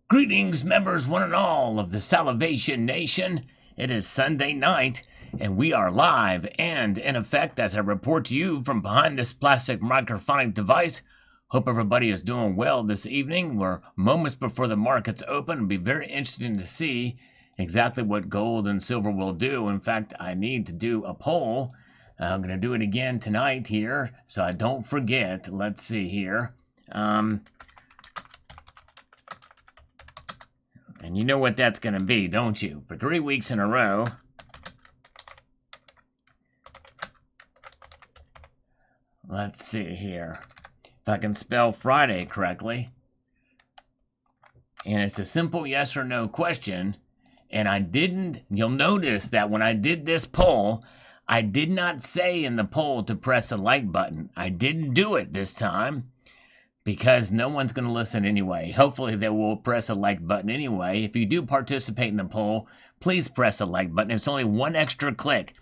Greetings, members one and all of the Salivation Nation. It is Sunday night, and we are live and in effect as I report to you from behind this plastic microphonic device. Hope everybody is doing well this evening. We're moments before the markets open. It'll be very interesting to see exactly what gold and silver will do. In fact, I need to do a poll. I'm going to do it again tonight here, so I don't forget. Let's see here. And you know what that's going to be, don't you? For 3 weeks in a row, let's see here. If I can spell Friday correctly. And it's a simple yes or no question. And you'll notice that when I did this poll, I did not say in the poll to press a like button. I didn't do it this time, because no one's going to listen anyway. Hopefully they will press a like button anyway. If you do participate in the poll, please press a like button. It's only one extra click.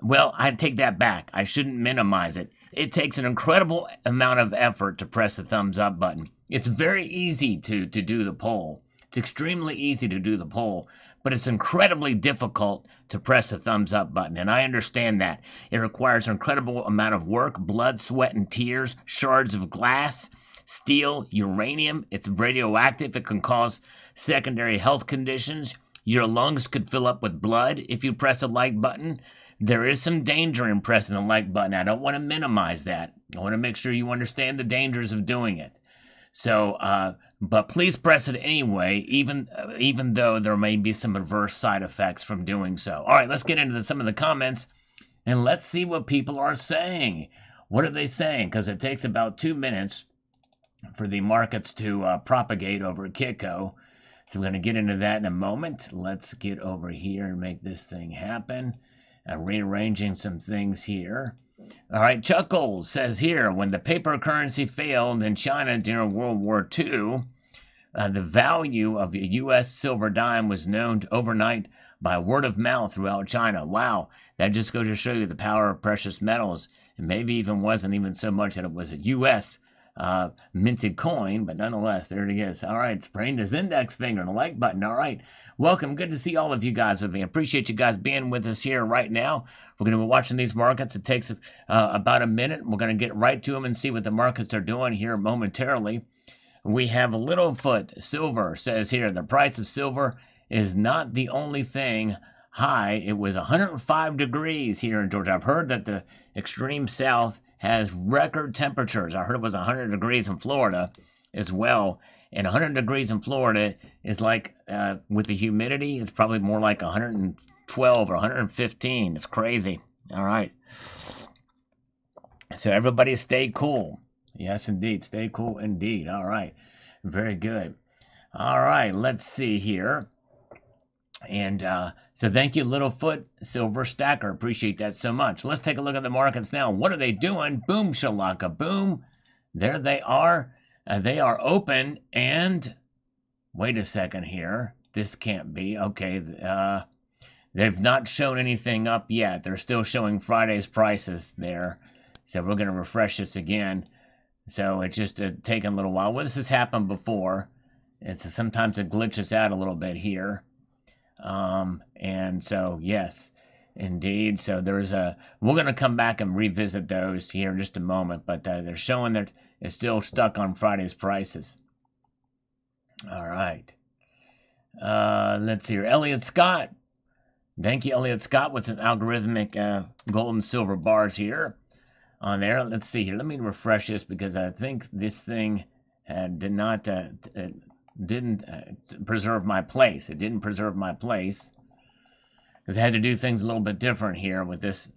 Well, I take that back. I shouldn't minimize it. It takes an incredible amount of effort to press the thumbs up button. It's very easy to do the poll. It's extremely easy to do the poll, but it's incredibly difficult to press the thumbs up button, and I understand that. It requires an incredible amount of work, blood, sweat, and tears, shards of glass, steel, uranium. It's radioactive. It can cause secondary health conditions. Your lungs could fill up with blood if you press a like button. There is some danger in pressing the like button. I don't want to minimize that. I want to make sure you understand the dangers of doing it. So, but please press it anyway, even though there may be some adverse side effects from doing so. All right, let's get into some of the comments, and let's see what people are saying. What are they saying? Because it takes about 2 minutes for the markets to propagate over Kitco. So we're going to get into that in a moment. Let's get over here and make this thing happen. Rearranging some things here. All right, Chuckles says here, when the paper currency failed in China during World War II, the value of a U.S. silver dime was known overnight by word of mouth throughout China. Wow, that just goes to show you the power of precious metals. It maybe even wasn't even so much that it was a U.S. Minted coin, but nonetheless, there it is. All right, spraying his index finger and the like button. All right, welcome. Good to see all of you guys with me. Appreciate you guys being with us here right now. We're going to be watching these markets. It takes about a minute. We're going to get right to them and see what the markets are doing here momentarily. We have Littlefoot Silver says here, the price of silver is not the only thing high. It was 105 degrees here in Georgia. I've heard that the extreme south has record temperatures. I heard it was 100 degrees in Florida as well. And 100 degrees in Florida is like, with the humidity, it's probably more like 112 or 115. It's crazy. All right. So everybody stay cool. Yes, indeed. Stay cool indeed. All right. Very good. All right. Let's see here. And so thank you, Littlefoot Silver Stacker. Appreciate that so much. Let's take a look at the markets now. What are they doing? Boom, shalaka, boom. There they are. They are open. And wait a second here. This can't be. Okay. They've not shown anything up yet. They're still showing Friday's prices there. So we're going to refresh this again. So it's just taking a little while. Well, this has happened before. Sometimes it glitches out a little bit here. And so, yes, indeed. So we're going to come back and revisit those here in just a moment, but they're showing that it's still stuck on Friday's prices. All right. Let's see here. Elliot Scott. Thank you, Elliot Scott, with some algorithmic gold and silver bars here on there. Let's see here. Let me refresh this because I think this thing didn't preserve my place. It didn't preserve my place because I had to do things a little bit different here with this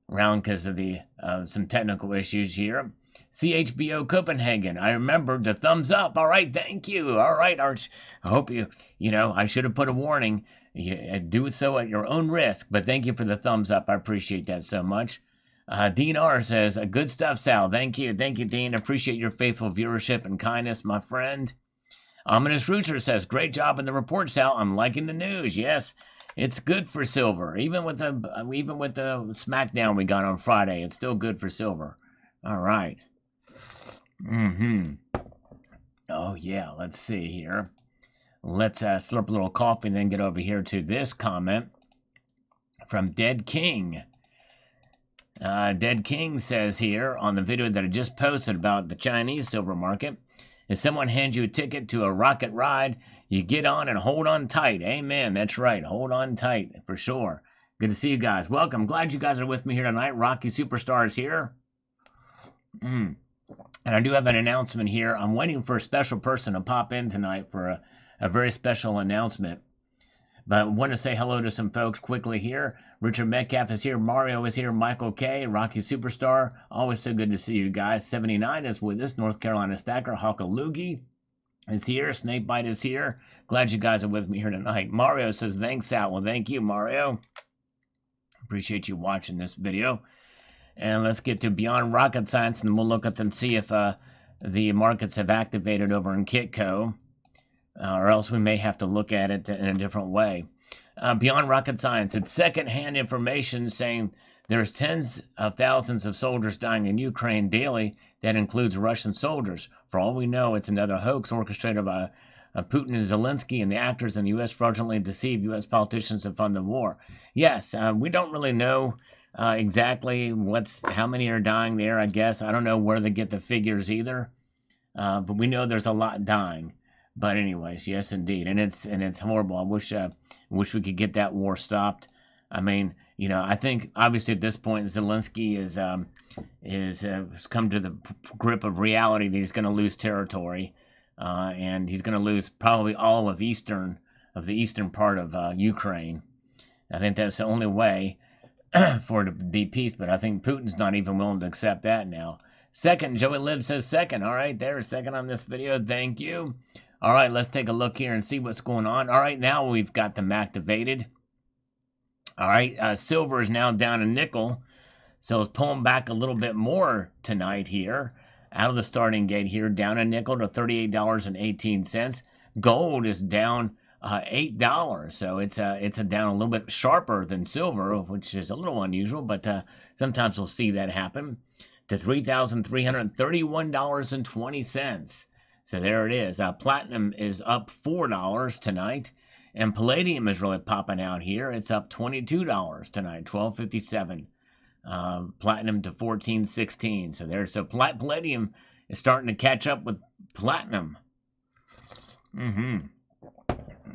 round because of the some technical issues here. CHBO Copenhagen. I remembered the thumbs up. All right, thank you. All right, Arch. I hope I should have put a warning. You do it so at your own risk, but thank you for the thumbs up. I appreciate that so much. Dean R says, good stuff, Sal. Thank you. Thank you, Dean. Appreciate your faithful viewership and kindness, my friend. Ominous Rooster says, great job in the report, Sal. I'm liking the news. Yes, it's good for silver. Even with the smackdown we got on Friday, it's still good for silver. All right. Oh, yeah. Let's see here. Let's slurp a little coffee and then get over here to this comment from Dead King. Dead King says here on the video that I just posted about the Chinese silver market, if someone hands you a ticket to a rocket ride, you get on and hold on tight. Amen. That's right. Hold on tight for sure. Good to see you guys. Welcome. Glad you guys are with me here tonight. Rocky Superstars here. And I do have an announcement here. I'm waiting for a special person to pop in tonight for a very special announcement. But I want to say hello to some folks quickly here. Richard Metcalf is here. Mario is here. Michael K. Rocky Superstar. Always so good to see you guys. 79 is with us. North Carolina Stacker. Hawkaloogie is here. Snakebite is here. Glad you guys are with me here tonight. Mario says, thanks, Sal. Well, thank you, Mario. Appreciate you watching this video. And let's get to Beyond Rocket Science, and we'll look at them and see if the markets have activated over in Kitco. Or else we may have to look at it in a different way. Beyond Rocket Science, it's second-hand information saying there's tens of thousands of soldiers dying in Ukraine daily. That includes Russian soldiers. For all we know, it's another hoax orchestrated by Putin and Zelensky and the actors in the U.S. fraudulently deceive U.S. politicians to fund the war. Yes, we don't really know exactly how many are dying there, I guess. I don't know where they get the figures either. But we know there's a lot dying. But anyways, yes, indeed, and it's horrible. I wish we could get that war stopped. I mean, I think obviously at this point Zelensky is come to the grip of reality that he's going to lose territory, and he's going to lose probably all of the eastern part of Ukraine. I think that's the only way for it to be peace. But I think Putin's not even willing to accept that now. Second, Joey Liv says second. All right, there's second on this video. Thank you. All right, let's take a look here and see what's going on. All right, now we've got them activated. All right, silver is now down a nickel, so it's pulling back a little bit more tonight here. Out of the starting gate here, down a nickel to $38.18. Gold is down $8, so it's down a little bit sharper than silver, which is a little unusual, but sometimes we'll see that happen, to $3,331.20. So there it is. Platinum is up $4 tonight, and palladium is really popping out here. It's up $22 tonight, $12.57. Platinum to $14.16. So palladium is starting to catch up with platinum. All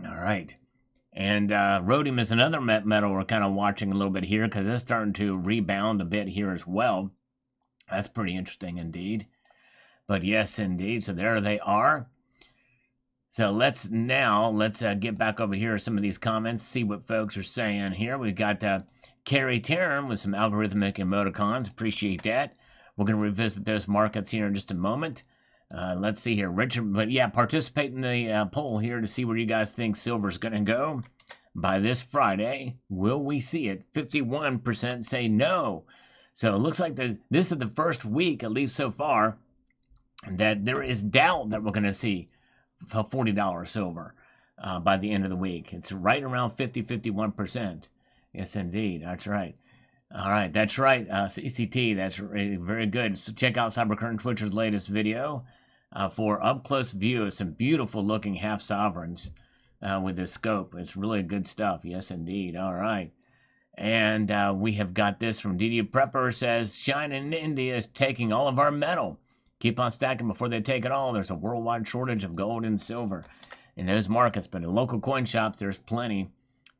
right. And rhodium is another metal we're kind of watching a little bit here because it's starting to rebound a bit here as well. That's pretty interesting indeed. But yes, indeed. So there they are. So let's get back over here to some of these comments, see what folks are saying here. We've got Carrie Taryn with some algorithmic emoticons. Appreciate that. We're going to revisit those markets here in just a moment. Let's see here. Richard, but yeah, participate in the poll here to see where you guys think silver's going to go by this Friday. Will we see it? 51% say no. So it looks like this is the first week, at least so far, that there is doubt that we're going to see $40 silver by the end of the week. It's right around 51%. Yes, indeed. That's right. All right, that's right. CCT, that's very good. So check out Cybercurrent Twitcher's latest video for up-close view of some beautiful-looking half-sovereigns with this scope. It's really good stuff. Yes, indeed. All right. And we have got this from DD Prepper, says, China and India is taking all of our metal. Keep on stacking before they take it all. There's a worldwide shortage of gold and silver in those markets. But in local coin shops, there's plenty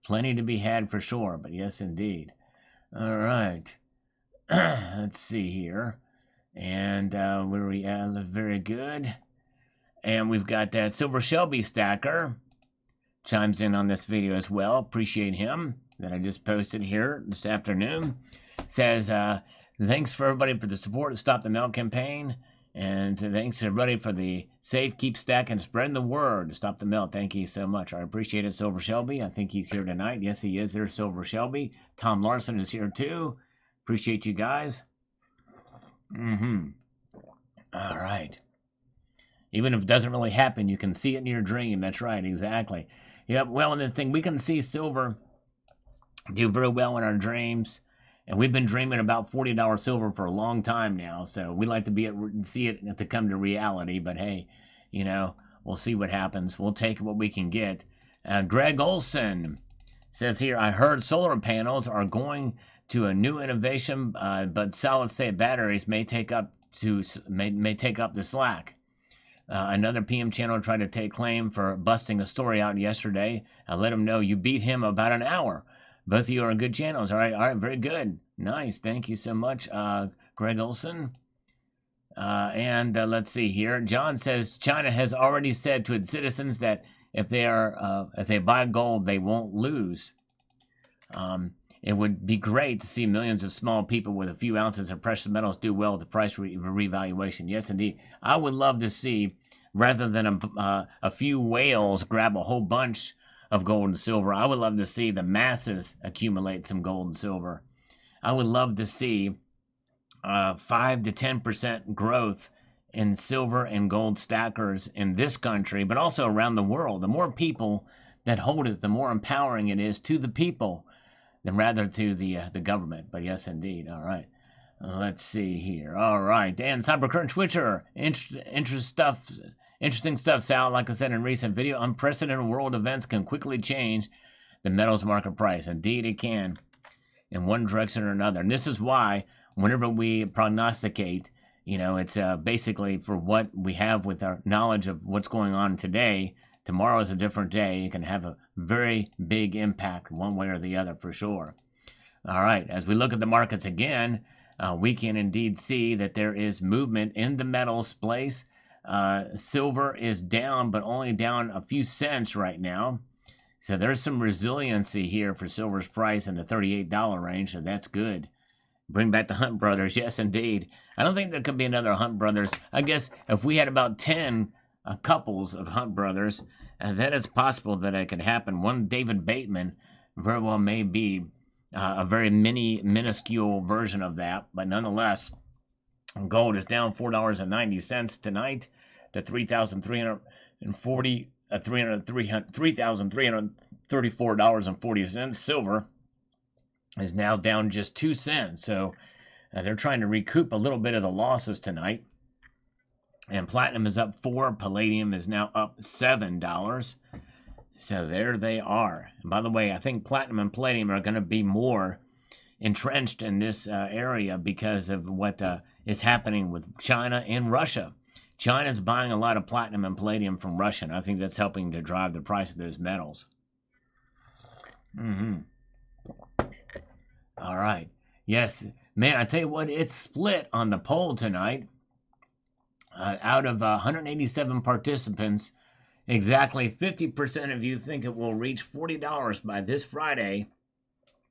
to be had for sure. But yes, indeed. All right. Let's see here. And where we at? Very good. And we've got that Silver Shelby Stacker. Chimes in on this video as well. Appreciate him that I just posted here this afternoon. Says, thanks for everybody for the support to Stop the Melt campaign. And thanks everybody for the safe, keep stacking, spreading the word to stop the melt. Thank you so much. I appreciate it, Silver Shelby. I think he's here tonight. Yes, he is. There's Silver Shelby. Tom Larson is here too. Appreciate you guys. All right. Even if it doesn't really happen, you can see it in your dream. That's right, exactly. Yep. Well, and the thing, we can see silver do very well in our dreams. And we've been dreaming about $40 silver for a long time now, so we like to see it to come to reality. But hey, we'll we'll see what happens. We'll take what we can get. Greg Olson says here, I heard solar panels are going to a new innovation, but solid-state batteries may take up the slack. Another PM channel tried to take claim for busting a story out yesterday. I let him know you beat him about an hour. Both of you are good channels. All right, very good. Nice. Thank you so much, Greg Olson. Let's see here. John says China has already said to its citizens that if they buy gold, they won't lose. It would be great to see millions of small people with a few ounces of precious metals do well with the price revaluation. Yes, indeed. I would love to see, rather than a few whales grab a whole bunch of gold and silver, I would love to see the masses accumulate some gold and silver. I would love to see 5 to 10% growth in silver and gold stackers in this country, but also around the world. The more people that hold it, the more empowering it is to the people than rather to the government. But yes, indeed. All right. Let's see here. All right. And Cybercurrent Twitcher. Interesting stuff, Sal. Like I said in a recent video, unprecedented world events can quickly change the metals market price. Indeed, it can, in one direction or another. And this is why whenever we prognosticate, it's basically for what we have with our knowledge of what's going on today. Tomorrow is a different day. It can have a very big impact one way or the other for sure. All right, as we look at the markets again, we can indeed see that there is movement in the metals place. Silver is down, but only down a few cents right now. So there's some resiliency here for silver's price in the $38 range, so that's good. Bring back the Hunt Brothers. Yes, indeed. I don't think there could be another Hunt Brothers. I guess if we had about 10 couples of Hunt Brothers, that is possible that it could happen. One David Bateman very well may be a very minuscule version of that, but nonetheless, gold is down $4.90 tonight to $3,334.40. Silver is now down just 2 cents. So they're trying to recoup a little bit of the losses tonight. And platinum is up 4. Palladium is now up $7. So there they are. And by the way, I think platinum and palladium are going to be more entrenched in this area because of what is happening with China and Russia. China's buying a lot of platinum and palladium from Russia, and I think that's helping to drive the price of those metals. All right. Yes, man, I tell you what, it's split on the poll tonight. Out of 187 participants, exactly 50% of you think it will reach $40 by this Friday,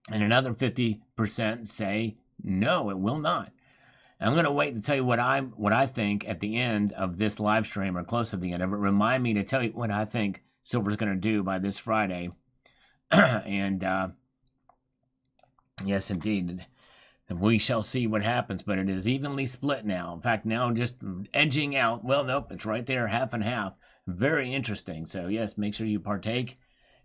and another 50% say no, it will not. I'm going to wait to tell you what I think at the end of this live stream, or close to the end of it. Remind me to tell you what I think silver's going to do by this Friday. And yes, indeed, we shall see what happens. But it is evenly split now. In fact, now just edging out. Well, nope, it's right there, half and half. Very interesting. So yes, make sure you partake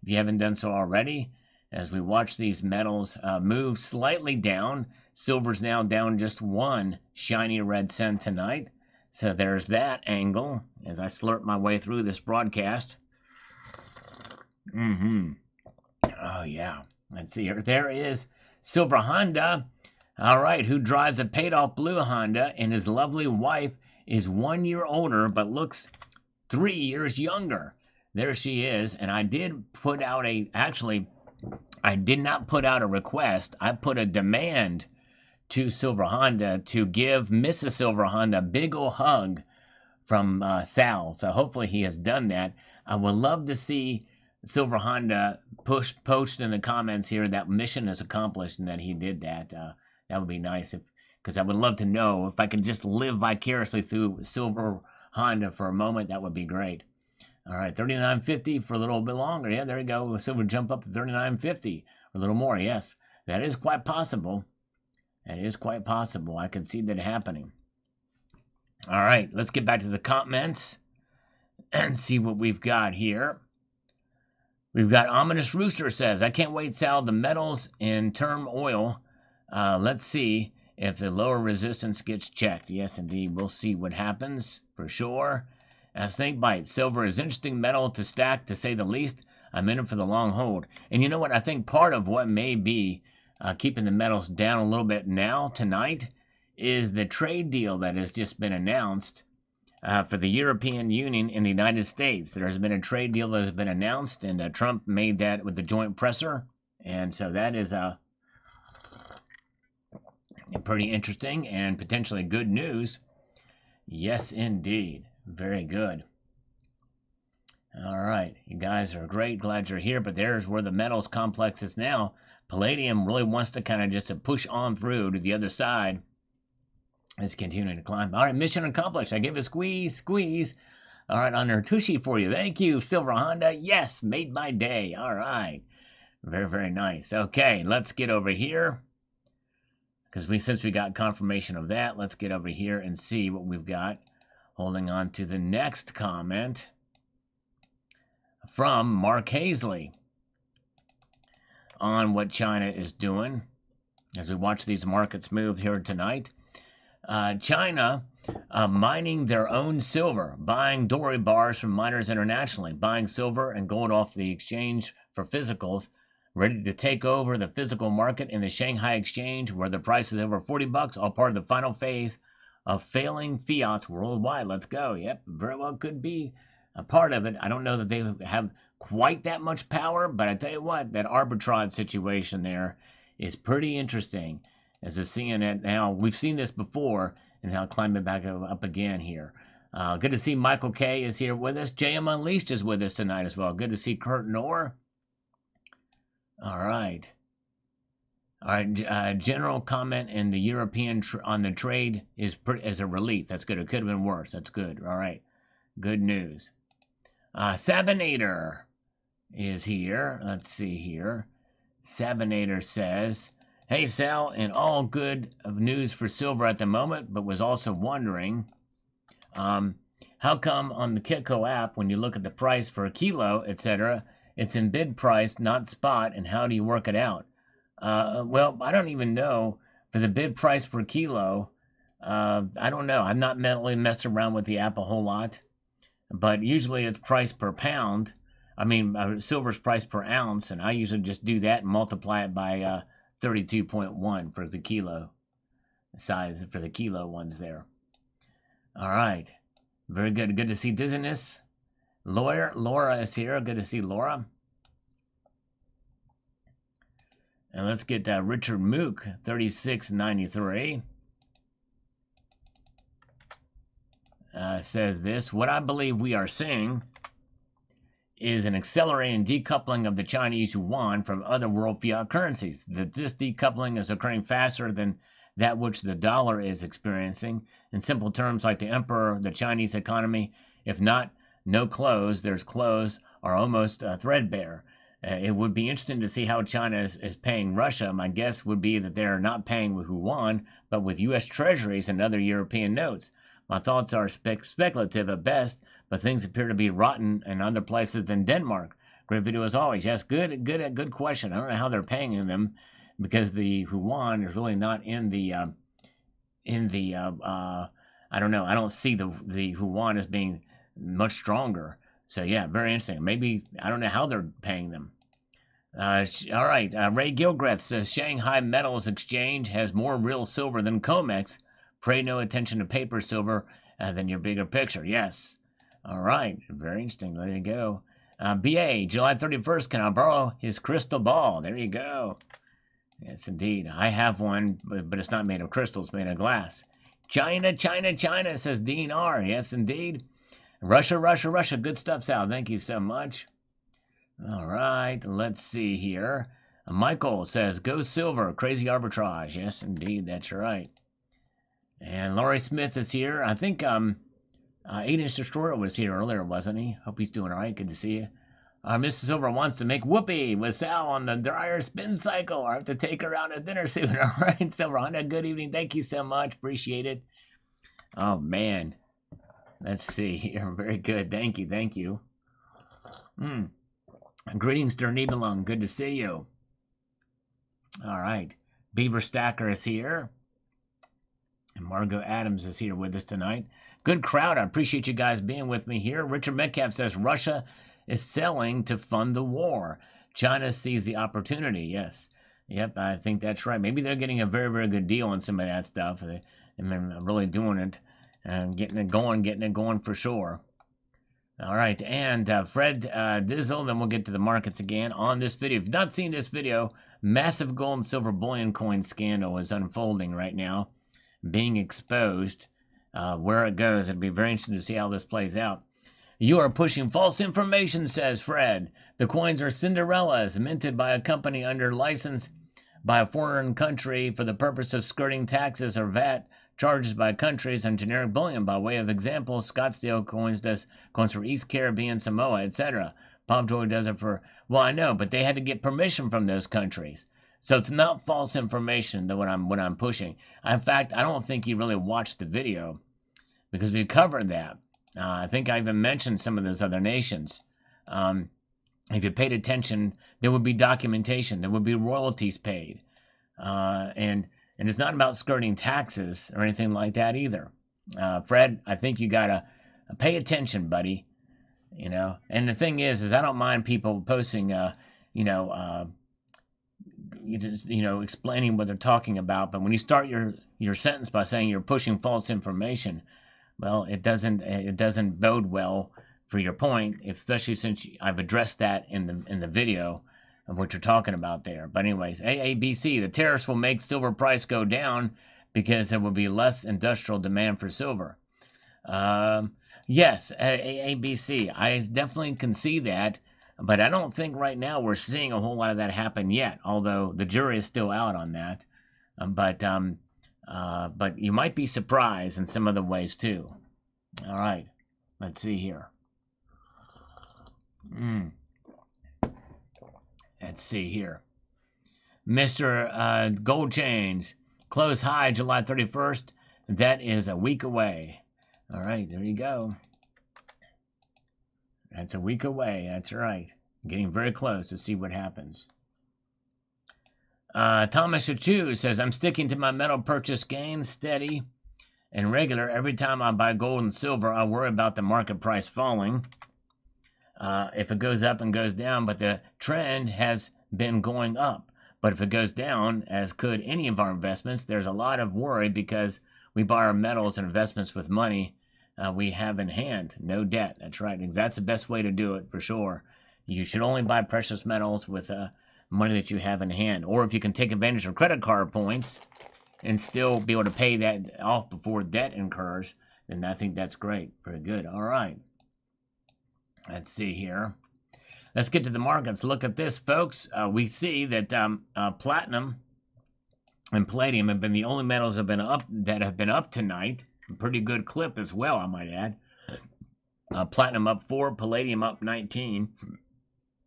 if you haven't done so already. As we watch these metals move slightly down. Silver's now down just 1 shiny red cent tonight. So there's that angle as I slurp my way through this broadcast. Oh, yeah. Let's see here. There is Silver Honda. All right, who drives a paid-off blue Honda, and his lovely wife is 1 year older but looks 3 years younger. There she is, and I did put out I did not put out a request. I put a demand to Silver Honda to give Mrs. Silver Honda a big ol' hug from Sal. So hopefully he has done that. I would love to see Silver Honda post in the comments here that mission is accomplished and that he did that. That would be nice, because I would love to know if I could just live vicariously through Silver Honda for a moment. That would be great. All right, $39.50 for a little bit longer. Yeah, there you go. Silver jump up to $39.50 or a little more. Yes, that is quite possible. That is quite possible. I can see that happening. All right, let's get back to the comments and see what we've got here. We've got Ominous Rooster says, I can't wait, Sal. The metals in term oil. Let's see if the lower resistance gets checked. Yes, indeed. We'll see what happens for sure. Snake bite. Silver is interesting metal to stack, to say the least. I'm in it for the long hold. And you know what? I think part of what may be keeping the metals down a little bit now, tonight, is the trade deal that has just been announced for the European Union and the United States. There has been a trade deal that has been announced, and Trump made that with the joint presser. And so that is pretty interesting and potentially good news. Yes, indeed. Very good. All right. You guys are great. Glad you're here. But there's where the metals complex is now. Palladium really wants to kind of just push on through to the other side. It's continuing to climb. All right. Mission accomplished. I give a squeeze, squeeze. All right. On there, Tushy for you. Thank you, Silver Honda. Yes. Made my day. All right. Very, very nice. Okay. Let's get over here. Because since we got confirmation of that, let's get over here and see what we've got. Holding on to the next comment from Mark Hazley on what China is doing as we watch these markets move here tonight. China mining their own silver, buying dory bars from miners internationally, buying silver and gold off the exchange for physicals, ready to take over the physical market in the Shanghai exchange where the price is over $40, all part of the final phase of failing fiat worldwide. Let's go. Yep, very well could be a part of it. I don't know that they have quite that much power, but I tell you what, that arbitrage situation there is pretty interesting. As we're seeing it now, we've seen this before, and now climbing back up again here. Good to see Michael K is here with us. JM Unleashed is with us tonight as well. Good to see Kurt Knorr. All right. All right. General comment in the European on the trade is a relief. That's good. It could have been worse. That's good. All right. Good news. Sabinator is here. Let's see here. Sabinator says, hey, Sal, in all good of news for silver at the moment, but was also wondering, how come on the Kitco app, when you look at the price for a kilo, etc., it's in bid price, not spot, and how do you work it out? Well, I don't even know for the bid price per kilo. I don't know. I'm not mentally messed around with the app a whole lot, but usually it's price per pound. I mean, silver's price per ounce, and I usually just do that and multiply it by 32.1 for the kilo size for the kilo ones there. All right. Very good. Good to see Dizziness. Laura is here. Good to see Laura. And let's get Richard Mook, 3693. Says this. What I believe we are seeing is an accelerating decoupling of the Chinese yuan from other world fiat currencies. That this decoupling is occurring faster than that which the dollar is experiencing. In simple terms, like the emperor, the Chinese economy, if not no clothes, there's clothes, are almost threadbare. It would be interesting to see how China is paying Russia. My guess would be that they're not paying with yuan, but with U.S. treasuries and other European notes. My thoughts are speculative at best, but things appear to be rotten in other places than Denmark. Great video as always. Yes, good question. I don't know how they're paying them, because the yuan is really not in the I don't know. I don't see the yuan as being much stronger. So yeah, very interesting. Maybe I don't know how they're paying them. All right. Ray Gilgreth says Shanghai Metals Exchange has more real silver than COMEX. Pay no attention to paper silver than your bigger picture. Yes. All right. Very interesting. There you go. BA, July 31st. Can I borrow his crystal ball? There you go. Yes, indeed. I have one, but it's not made of crystal. It's made of glass. China, says Dean R. Yes, indeed. Russia. Good stuff, Sal. Thank you so much. All right. Let's see here. Michael says, go silver. Crazy arbitrage. Yes, indeed. That's right. And Laurie Smith is here. I think 8-inch Destroyer was here earlier, wasn't he? Hope he's doing all right. Good to see you. Mrs. Silver wants to make whoopee with Sal on the dryer spin cycle. I have to take her out to dinner soon. All right, Silver Honda, good evening. Thank you so much. Appreciate it. Oh, man. Let's see here. Very good. Thank you. Greetings, Nibelung. Good to see you. All right. Beaver Stacker is here. And Margot Adams is here with us tonight. Good crowd. I appreciate you guys being with me here. Richard Metcalf says Russia is selling to fund the war. China sees the opportunity. Yes. Yep, I think that's right. Maybe they're getting a very, very good deal on some of that stuff. They've been really doing it and getting it going for sure. All right, and Fred Dizzle, then we'll get to the markets again on this video. If you've not seen this video, massive gold and silver bullion coin scandal is unfolding right now, being exposed. Where it goes, it'll be very interesting to see how this plays out. You are pushing false information, says Fred. The coins are Cinderellas, minted by a company under license by a foreign country for the purpose of skirting taxes or VAT charges by countries and generic bullion. By way of example, Scottsdale coins does coins for East Caribbean, Samoa, etc. Pomjoy does it for, well, I know, but they had to get permission from those countries. So it's not false information that what I'm pushing. In fact, I don't think you really watched the video because we covered that. I think I even mentioned some of those other nations. If you paid attention, there would be documentation. There would be royalties paid. And it's not about skirting taxes or anything like that either. Fred, I think you got to pay attention, buddy. You know, and the thing is I don't mind people posting, explaining what they're talking about. But when you start your sentence by saying you're pushing false information, well, it doesn't bode well for your point, especially since I've addressed that in the video of what you're talking about there. But anyways, AABC, the tariffs will make silver price go down because there will be less industrial demand for silver. Yes, AABC, I definitely can see that, but I don't think right now we're seeing a whole lot of that happen yet, although the jury is still out on that. But you might be surprised in some other ways too. All right, let's see here. Let's see here. Mr. Gold Chains, close high July 31st. That is a week away. All right, there you go. That's a week away. That's right. Getting very close to see what happens. Thomas Achu says, I'm sticking to my metal purchase gains steady and regular. Every time I buy gold and silver, I worry about the market price falling. If it goes up and goes down, but the trend has been going up. But if it goes down, as could any of our investments, there's a lot of worry because we buy our metals and investments with money we have in hand, no debt. That's right. That's the best way to do it for sure. You should only buy precious metals with money that you have in hand. Or if you can take advantage of credit card points and still be able to pay that off before debt incurs, then I think that's great. Very good. All right. Let's see here. Let's get to the markets. Look at this, folks. We see that platinum and palladium have been the only metals that have been up tonight. A pretty good clip as well, I might add. Platinum up 4, palladium up 19,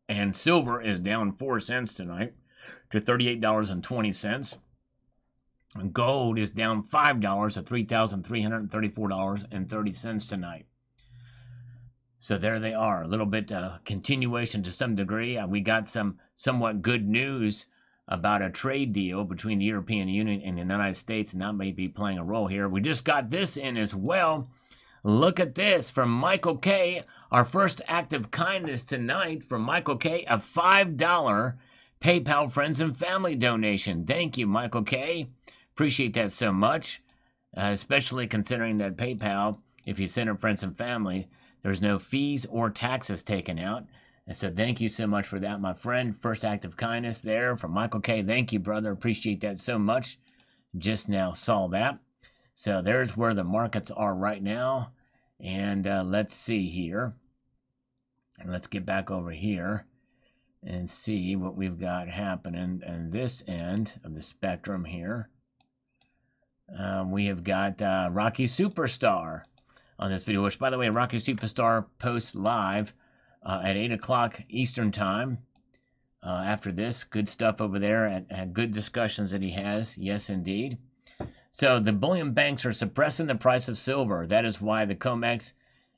and silver is down 4 cents tonight to $38.20. Gold is down $5 to $3,334.30 tonight. So there they are. A little bit continuation to some degree. We got some somewhat good news about a trade deal between the European Union and the United States, and that may be playing a role here. We just got this in as well. Look at this from Michael K. Our first act of kindness tonight from Michael K. A $5 PayPal friends and family donation. Thank you, Michael K. Appreciate that so much, especially considering that PayPal, if you send it friends and family, there's no fees or taxes taken out. And so thank you so much for that, my friend. First act of kindness there from Michael K. Thank you, brother. Appreciate that so much. Just now saw that. So there's where the markets are right now. And let's see here. Let's get back over here and see what we've got happening on this end of the spectrum here. We have got Rocky Superstar on this video, which, by the way, Rocky Superstar posts live at 8 o'clock Eastern Time. After this, good stuff over there, and good discussions that he has. Yes, indeed. So the bullion banks are suppressing the price of silver. That is why the COMEX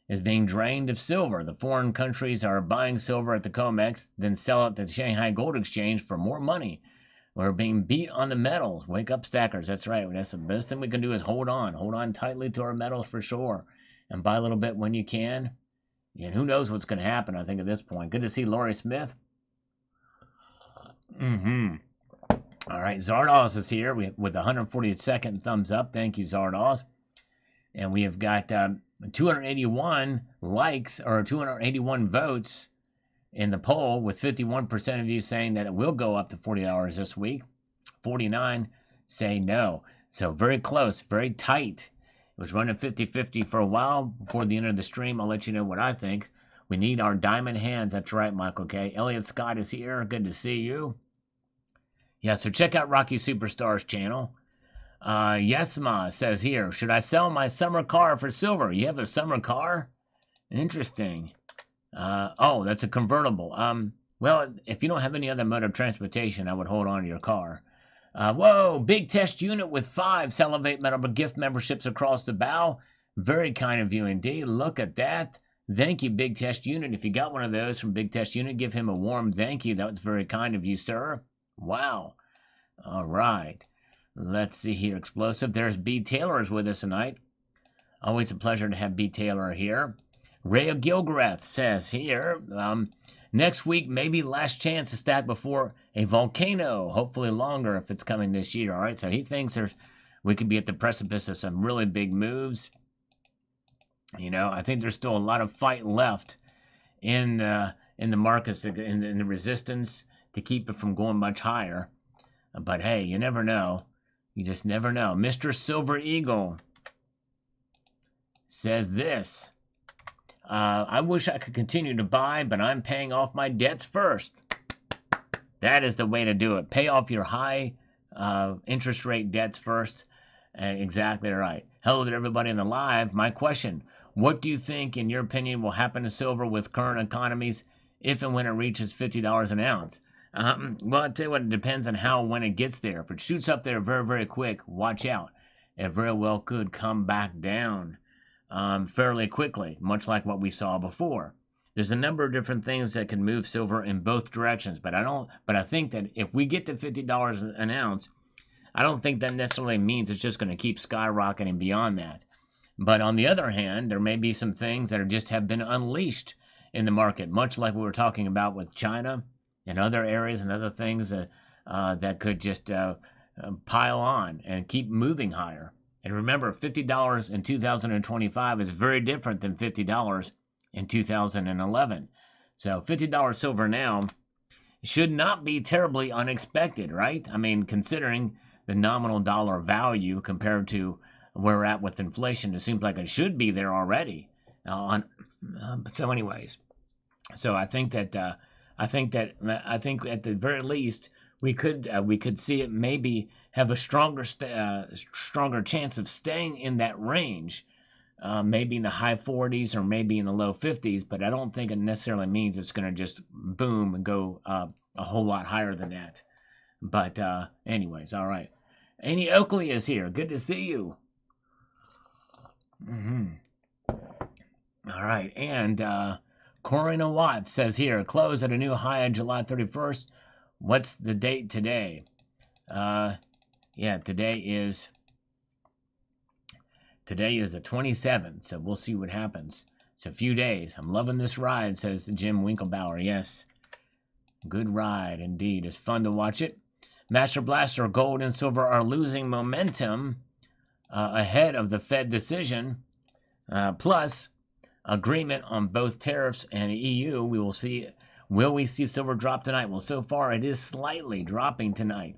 is being drained of silver. The foreign countries are buying silver at the COMEX, then sell it to the Shanghai Gold Exchange for more money. We're being beat on the metals. Wake up, stackers. That's right. That's the best thing we can do is hold on. Hold on tightly to our metals for sure. and buy a little bit when you can. And who knows what's going to happen, I think, at this point. Good to see Laurie Smith. All right, Zardos is here with 142nd thumbs up. Thank you, Zardos. And we have got 281 likes, or 281 votes in the poll, with 51% of you saying that it will go up to $40 this week. 49 say no. So very close, very tight. It was running 50-50 for a while. Before the end of the stream, I'll let you know what I think. We need our diamond hands. That's right, Michael K. Elliot Scott is here. Good to see you. Yeah, so check out Rocky Superstar's channel. Yesma says here, should I sell my summer car for silver? You have a summer car? Interesting. Oh, that's a convertible. Well, if you don't have any other mode of transportation, I would hold on to your car. Whoa, big test unit with 5 Salivate Metal gift memberships across the bow. Very kind of you indeed. Look at that. Thank you, Big Test Unit. If you got one of those from Big Test Unit, give him a warm thank you. That was very kind of you, sir. Wow. All right. Let's see here. Explosive. There's B. Taylor is with us tonight. Always a pleasure to have B. Taylor here. Ray of Gilgreth says here, next week, maybe last chance to stack before a volcano. Hopefully longer if it's coming this year. All right. So he thinks we could be at the precipice of some really big moves. You know, I think there's still a lot of fight left in the markets, in the resistance to keep it from going much higher. But hey, you never know. You just never know. Mr. Silver Eagle says this. I wish I could continue to buy, but I'm paying off my debts first. That is the way to do it. Pay off your high interest rate debts first. Exactly right. Hello to everybody in the live. My question, what do you think, in your opinion, will happen to silver with current economies if and when it reaches $50 an ounce? Well, I'll tell you what, it depends on how and when it gets there. If it shoots up there very, very quick, watch out. It very well could come back down fairly quickly, much like what we saw before. There's a number of different things that can move silver in both directions, but I think that if we get to $50 an ounce, I don't think that necessarily means it's just going to keep skyrocketing beyond that. But on the other hand, there may be some things that just have been unleashed in the market, much like we were talking about with China and other areas and other things that could just pile on and keep moving higher. And remember, $50 in 2025 is very different than $50 in 2011. So $50 silver now should not be terribly unexpected, right? I mean, considering the nominal dollar value compared to where we're at with inflation, it seems like it should be there already. So anyways, so I think at the very least we could see it maybe have a stronger chance of staying in that range, maybe in the high 40s or maybe in the low 50s. But I don't think it necessarily means it's going to just boom and go a whole lot higher than that. But anyways, all right. Annie Oakley is here. Good to see you. All right, and Corina Watts says here, close at a new high on July 31st. What's the date today? Yeah, today is the 27th, so we'll see what happens. It's a few days. I'm loving this ride, says Jim Winklebauer. Yes, good ride indeed. It's fun to watch it. Master Blaster, gold and silver are losing momentum ahead of the Fed decision, plus agreement on both tariffs and EU. Will we see silver drop tonight? Well, so far it is slightly dropping tonight,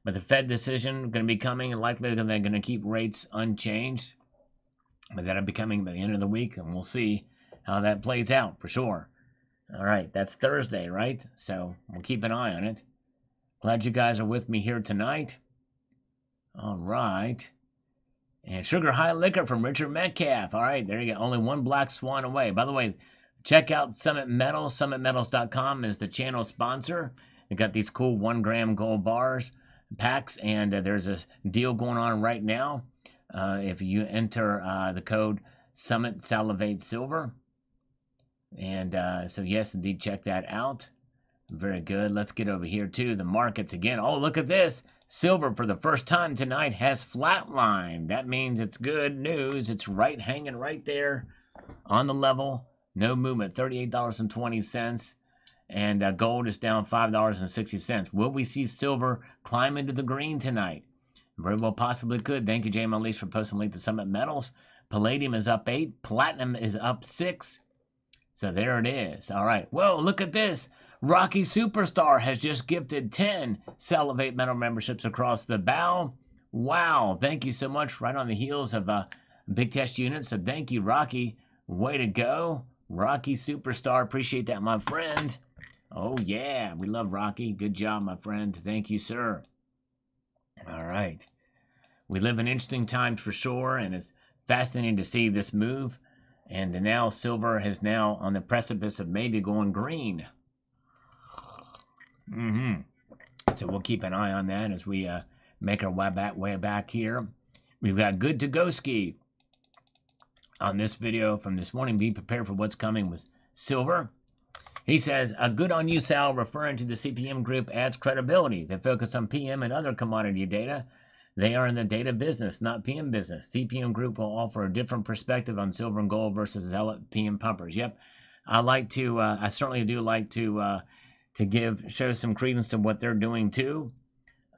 but the Fed decision going to be coming, and likely they're going to keep rates unchanged, but that'll be coming by the end of the week, and we'll see how that plays out for sure. All right, that's Thursday, right? So we'll keep an eye on it. Glad you guys are with me here tonight. All right. And Sugar High Liquor from Richard Metcalf. All right, there you go. Only one black swan away. By the way, check out Summit Metals. SummitMetals.com is the channel sponsor. They got these cool 1 gram gold bars packs, and there's a deal going on right now. If you enter the code Summit Salivate Silver. And so, yes, indeed, check that out. Very good. Let's get over here to the markets again. Oh, look at this. Silver for the first time tonight has flatlined. That means it's good news. It's right hanging right there on the level. No movement. $38.20. And gold is down $5.60. Will we see silver climb into the green tonight? Very well, possibly could. Thank you, J.M. Elise, for posting a link to Summit Metals. Palladium is up 8. Platinum is up 6. So there it is. All right. Whoa, look at this. Rocky Superstar has just gifted 10 Salivate Metal memberships across the bow. Wow. Thank you so much. Right on the heels of Big Test Unit. So thank you, Rocky. Way to go. Rocky Superstar. Appreciate that, my friend. Oh, yeah. We love Rocky. Good job, my friend. Thank you, sir. All right. We live in interesting times for sure, and it's fascinating to see this move. And now silver is now on the precipice of maybe going green. So we'll keep an eye on that as we make our way back here. We've got Good to Go Ski on this video from this morning. Be prepared for what's coming with silver. He says, good on you, Sal, referring to the CPM group adds credibility. They focus on PM and other commodity data. They are in the data business, not PM business. CPM Group will offer a different perspective on silver and gold versus zealot PM pumpers. Yep, I certainly do like to show some credence to what they're doing too.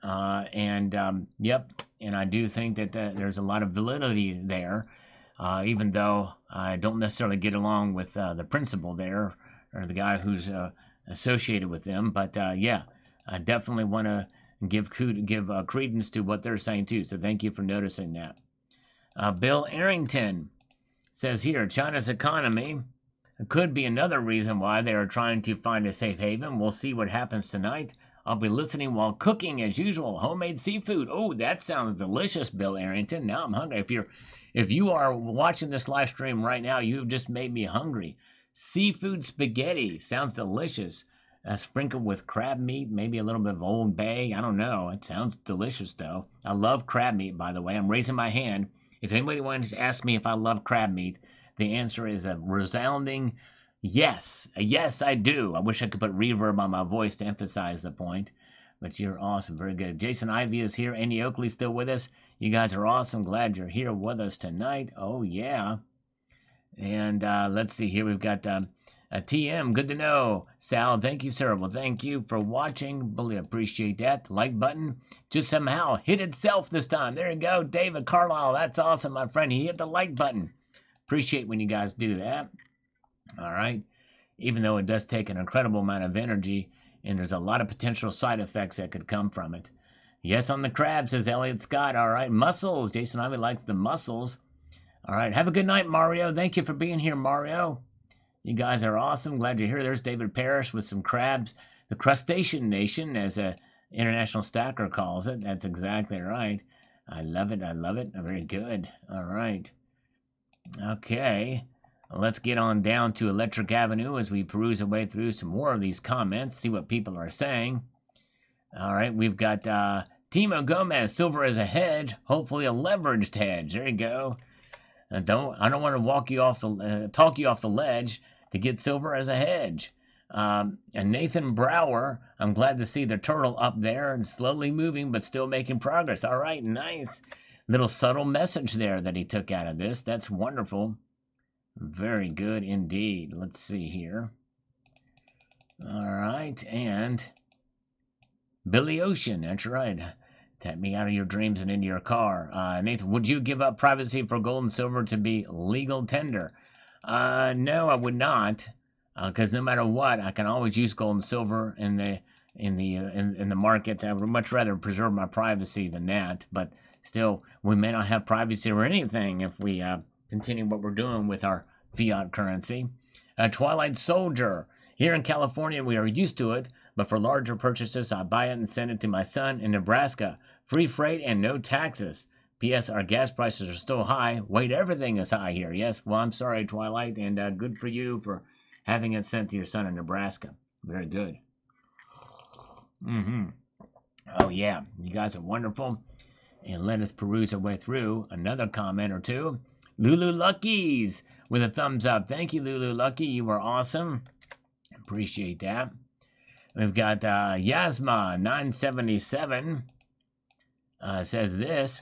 Yep, and I do think that there's a lot of validity there, even though I don't necessarily get along with the principal there or the guy who's associated with them. But yeah, I definitely want to give credence to what they're saying too. So thank you for noticing that. Bill Arrington says here, China's economy could be another reason why they are trying to find a safe haven. We'll see what happens tonight. I'll be listening while cooking as usual. Homemade seafood. Oh, that sounds delicious, Bill Arrington. Now I'm hungry. If you are watching this live stream right now, you've just made me hungry. Seafood spaghetti sounds delicious. Sprinkled with crab meat, maybe a little bit of Old Bay. I don't know. It sounds delicious, though. I love crab meat, by the way. I'm raising my hand. If anybody wants to ask me if I love crab meat, the answer is a resounding yes. A yes, I do. I wish I could put reverb on my voice to emphasize the point. But you're awesome. Very good. Jason Ivey is here. Andy Oakley still with us. You guys are awesome. Glad you're here with us tonight. Oh, yeah. And let's see here. We've got... TM, good to know. Sal, thank you, sir. Well, thank you for watching. Really appreciate that. Like button just somehow hit itself this time. There you go. David Carlisle, that's awesome, my friend. He hit the like button. Appreciate when you guys do that. All right. Even though it does take an incredible amount of energy, and there's a lot of potential side effects that could come from it. Yes, on the crab, says Elliot Scott. All right. Mussels. Jason Ivey likes the mussels. All right. Have a good night, Mario. Thank you for being here, Mario. You guys are awesome. Glad you're here. There's David Parrish with some crabs. The crustacean nation, as a international stacker calls it. That's exactly right. I love it. I love it. Very good. All right. Okay. Let's get on down to Electric Avenue as we peruse our way through some more of these comments, see what people are saying. All right. We've got Timo Gomez, silver as a hedge, hopefully a leveraged hedge. There you go. I don't want to talk you off the ledge to get silver as a hedge. And Nathan Brower, I'm glad to see the turtle up there and slowly moving, but still making progress. All right, nice. Little subtle message there that he took out of this. That's wonderful. Very good indeed. Let's see here. All right, and Billy Ocean, that's right. Tap me out of your dreams and into your car. Nathan, would you give up privacy for gold and silver to be legal tender? No, I would not, because no matter what, I can always use gold and silver in the market. I would much rather preserve my privacy than that. But still, we may not have privacy or anything if we continue what we're doing with our fiat currency. Twilight Soldier. Here in California, we are used to it, but for larger purchases, I buy it and send it to my son in Nebraska. Free freight and no taxes. P.S. Our gas prices are still high. Wait, everything is high here. Yes, well, I'm sorry, Twilight, and good for you for having it sent to your son in Nebraska. Very good. Oh, yeah, you guys are wonderful. And let us peruse our way through another comment or two. Lulu Luckies with a thumbs up. Thank you, Lulu Lucky. You are awesome. Appreciate that. We've got Yasma 977 says this.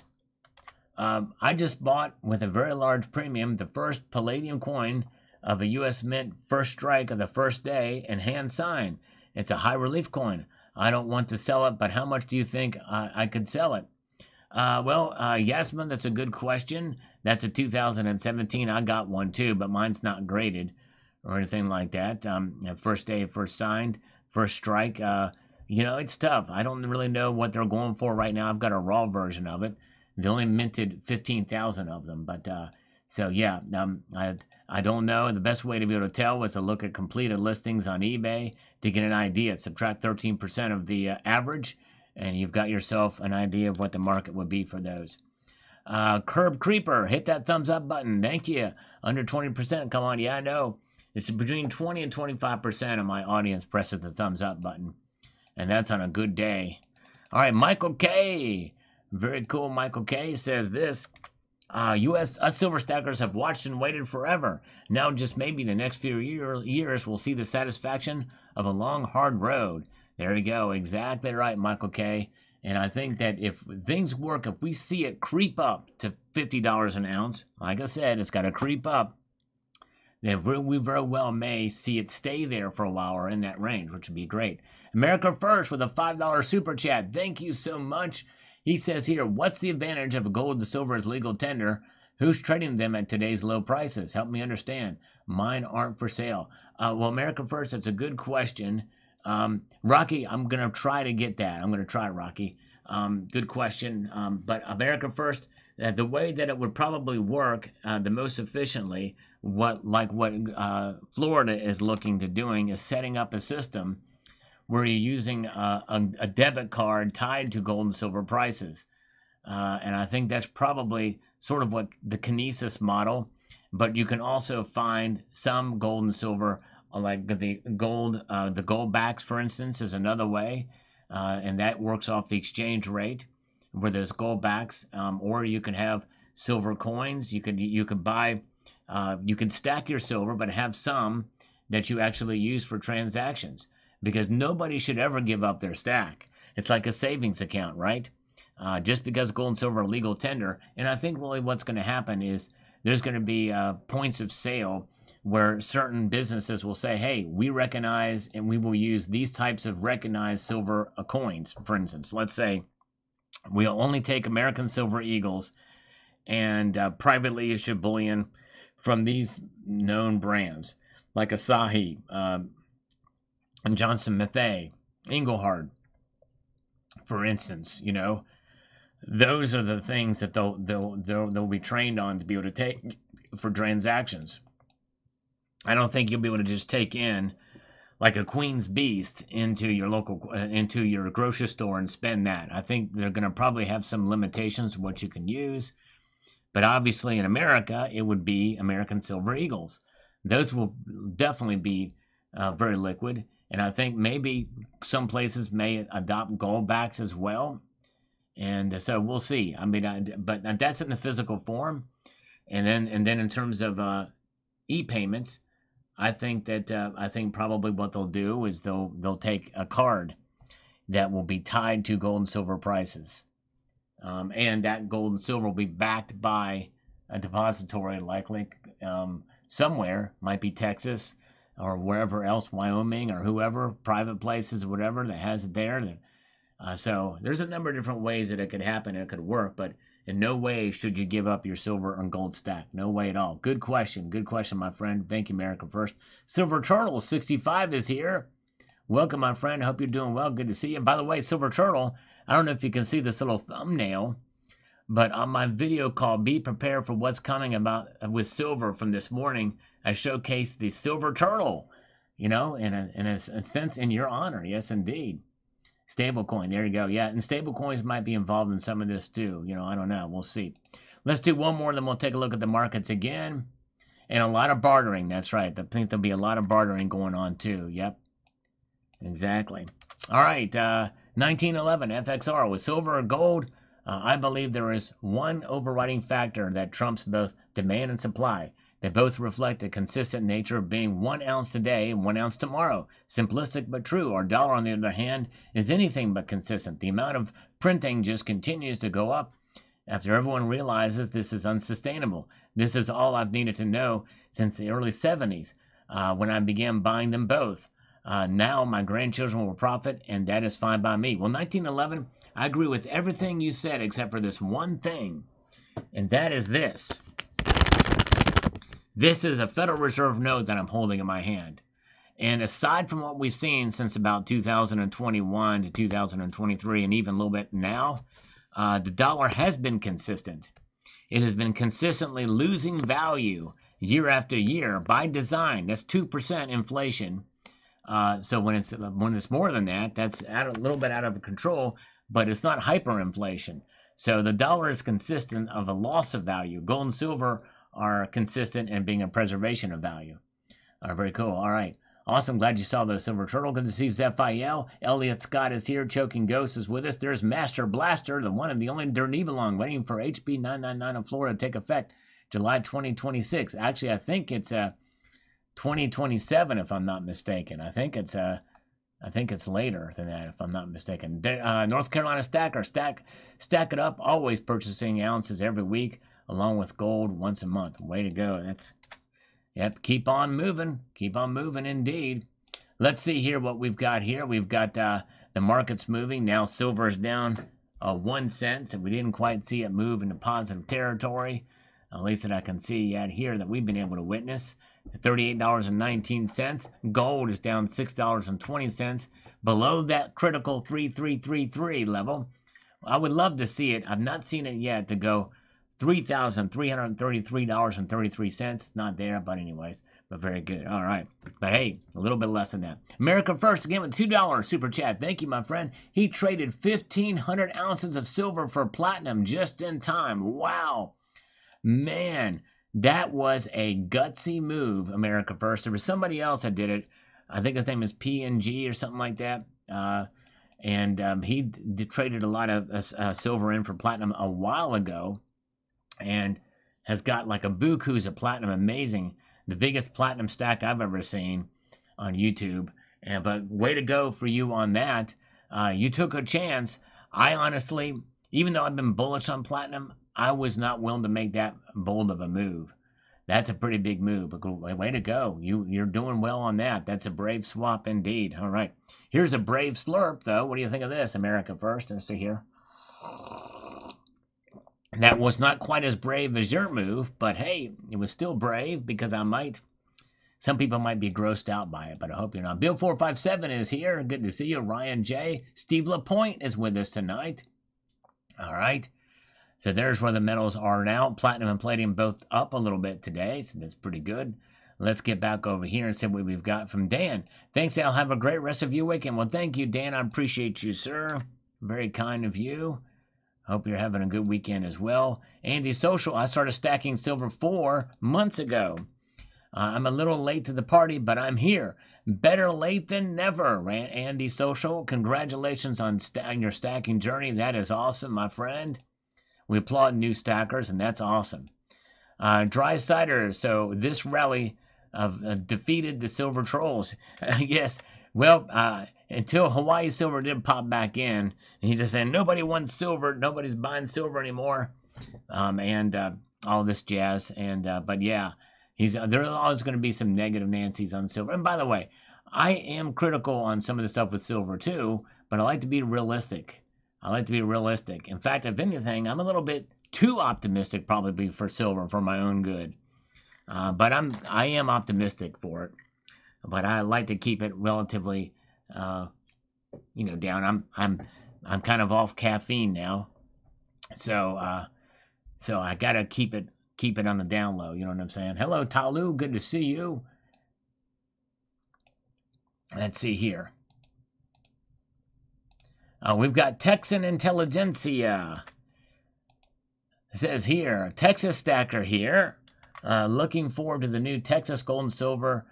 I just bought with a very large premium the first palladium coin of a U.S. Mint first strike of the first day and hand sign. It's a high relief coin. I don't want to sell it, but how much do you think I could sell it? Yasmin, that's a good question. That's a 2017. I got one too, but mine's not graded or anything like that. First day, first signed, first strike. It's tough. I don't really know what they're going for right now. I've got a raw version of it. They only minted 15,000 of them, but I don't know. The best way to be able to tell was to look at completed listings on eBay to get an idea. Subtract 13% of the average, and you've got yourself an idea of what the market would be for those. Curb Creeper, hit that thumbs up button. Thank you. Under 20%. Come on. Yeah, I know. It's between 20 and 25% of my audience presses the thumbs up button, and that's on a good day. All right, Michael K. Very cool. Michael K. says this. U.S. silver stackers have watched and waited forever. Now just maybe the next few years we'll see the satisfaction of a long, hard road. There you go. Exactly right, Michael K. And I think that if things work, if we see it creep up to $50 an ounce, like I said, it's got to creep up, then we very well may see it stay there for a while or in that range, which would be great. America First with a $5 super chat. Thank you so much. He says here, what's the advantage of gold to silver as legal tender? Who's trading them at today's low prices? Help me understand. Mine aren't for sale. America First, that's a good question. Rocky, I'm going to try to get that. I'm going to try, Rocky. Good question. But America First, the way that it would probably work the most efficiently, what Florida is looking to doing is setting up a system where you're using a debit card tied to gold and silver prices. And I think that's probably sort of what the kinesis model, but you can also find some gold and silver, like the gold backs, for instance, is another way. And that works off the exchange rate where there's gold backs, or you can have silver coins. You could buy, you can stack your silver, but have some that you actually use for transactions, because nobody should ever give up their stack. It's like a savings account, right? Just because gold and silver are legal tender. And I think really what's going to happen is there's going to be points of sale where certain businesses will say, hey, we recognize and we will use these types of recognized silver coins. For instance, let's say we'll only take American Silver Eagles and privately issued bullion from these known brands like Asahi, and Johnson Matthey, Engelhard, for instance. Those are the things that they'll be trained on to be able to take for transactions. I don't think you'll be able to just take in like a Queen's Beast into your grocery store and spend that. I think they're going to probably have some limitations of what you can use. But obviously in America, it would be American Silver Eagles. Those will definitely be very liquid. And I think maybe some places may adopt gold backs as well. And so we'll see. I mean, but that's in the physical form. And then in terms of e-payments, I think probably what they'll do is they'll take a card that will be tied to gold and silver prices. And that gold and silver will be backed by a depository likely somewhere, might be Texas or wherever else, Wyoming or whoever, private places or whatever that has it there. So there's a number of different ways that it could happen and it could work, but in no way should you give up your silver and gold stack. No way at all. Good question, my friend. Thank you, America First. Silver Turtle 65 is here. Welcome, my friend. Hope you're doing well. Good to see you. By the way, Silver Turtle, I don't know if you can see this little thumbnail, but on my video called Be Prepared for What's Coming about with Silver from this morning, I showcased the Silver Turtle, in a sense in your honor. Yes, indeed. Stablecoin, there you go. Yeah, and stablecoins might be involved in some of this too. I don't know. We'll see. Let's do one more, then we'll take a look at the markets again. And a lot of bartering. That's right. I think there'll be a lot of bartering going on too. Yep. Exactly. All right. 1911 FXR with silver or gold. I believe there is one overriding factor that trumps both demand and supply. They both reflect the consistent nature of being 1 ounce today and 1 ounce tomorrow. Simplistic but true. Our dollar, on the other hand, is anything but consistent. The amount of printing just continues to go up after everyone realizes this is unsustainable. This is all I've needed to know since the early 70s when I began buying them both. Now my grandchildren will profit, and that is fine by me. Well, 1911, I agree with everything you said except for this one thing, and that is this. This is a Federal Reserve note that I'm holding in my hand. And aside from what we've seen since about 2021 to 2023 and even a little bit now, the dollar has been consistent. It has been consistently losing value year after year by design. That's 2% inflation. So when it's more than that, that's a little bit out of control, but it's not hyperinflation. So the dollar is consistent of a loss of value. Gold and silver are consistent in being a preservation of value. Very cool. All right. Awesome. Glad you saw the silver turtle. Good to see Zephiel. Elliot Scott is here. Choking Ghost is with us. There's Master Blaster, the one and the only Dernibelong, waiting for HB 999 in Florida to take effect July 2026. Actually, I think it's 2027, if I'm not mistaken. I think it's later than that, if I'm not mistaken. North Carolina Stacker, stack it up. Always purchasing ounces every week, along with gold once a month. Way to go. Yep, keep on moving indeed. Let's see here what we've got here. We've got the markets moving. Now silver's down 1 cent, so we didn't quite see it move into positive territory, at least that I can see yet here that we've been able to witness. $38.19. Gold is down $6.20, below that critical 3333 level. I would love to see it. I've not seen it yet to go $3,333.33. Not there, but anyways, but very good. All right. But hey, a little bit less than that. America First again with $2 super chat. Thank you, my friend. He traded 1,500 ounces of silver for platinum just in time. Wow. Man, that was a gutsy move, America First. There was somebody else that did it. I think his name is PNG or something like that. He traded a lot of silver in for platinum a while ago, and has got like a bukus of platinum. Amazing. The biggest platinum stack I've ever seen on YouTube. But way to go for you on that. You took a chance. I honestly, even though I've been bullish on platinum, I was not willing to make that bold of a move. That's a pretty big move. But way to go. You're doing well on that. That's a brave swap indeed. All right. Here's a brave slurp, though. What do you think of this? America First. Let's see here. That was not quite as brave as your move, but hey, it was still brave because some people might be grossed out by it, but I hope you're not. Bill457 is here. Good to see you. Ryan J. Steve LaPointe is with us tonight. All right. So there's where the metals are now. Platinum and palladium both up a little bit today, so that's pretty good. Let's get back over here and see what we've got from Dan. Thanks, Al. Have a great rest of your weekend. Well, thank you, Dan. I appreciate you, sir. Very kind of you. Hope you're having a good weekend as well. Andy Social, I started stacking silver 4 months ago. I'm a little late to the party, but I'm here. Better late than never, Andy Social. Congratulations on your stacking journey. That is awesome, my friend. We applaud new stackers, and that's awesome. Dry cider. So this rally defeated the silver trolls. Yes. Well, until Hawaii silver did pop back in, and he just said nobody wants silver, nobody's buying silver anymore, all this jazz. But yeah, there's always going to be some negative Nancy's on silver. And by the way, I am critical on some of the stuff with silver too, but I like to be realistic. In fact, if anything, I'm a little bit too optimistic probably for silver for my own good. But I am optimistic for it. But I like to keep it relatively, down. I'm kind of off caffeine now, so I gotta keep it on the down low. You know what I'm saying? Hello, Talu. Good to see you. Let's see here. We've got Texan Intelligentsia. It says here, Texas Stacker here. Looking forward to the new Texas Gold and Silver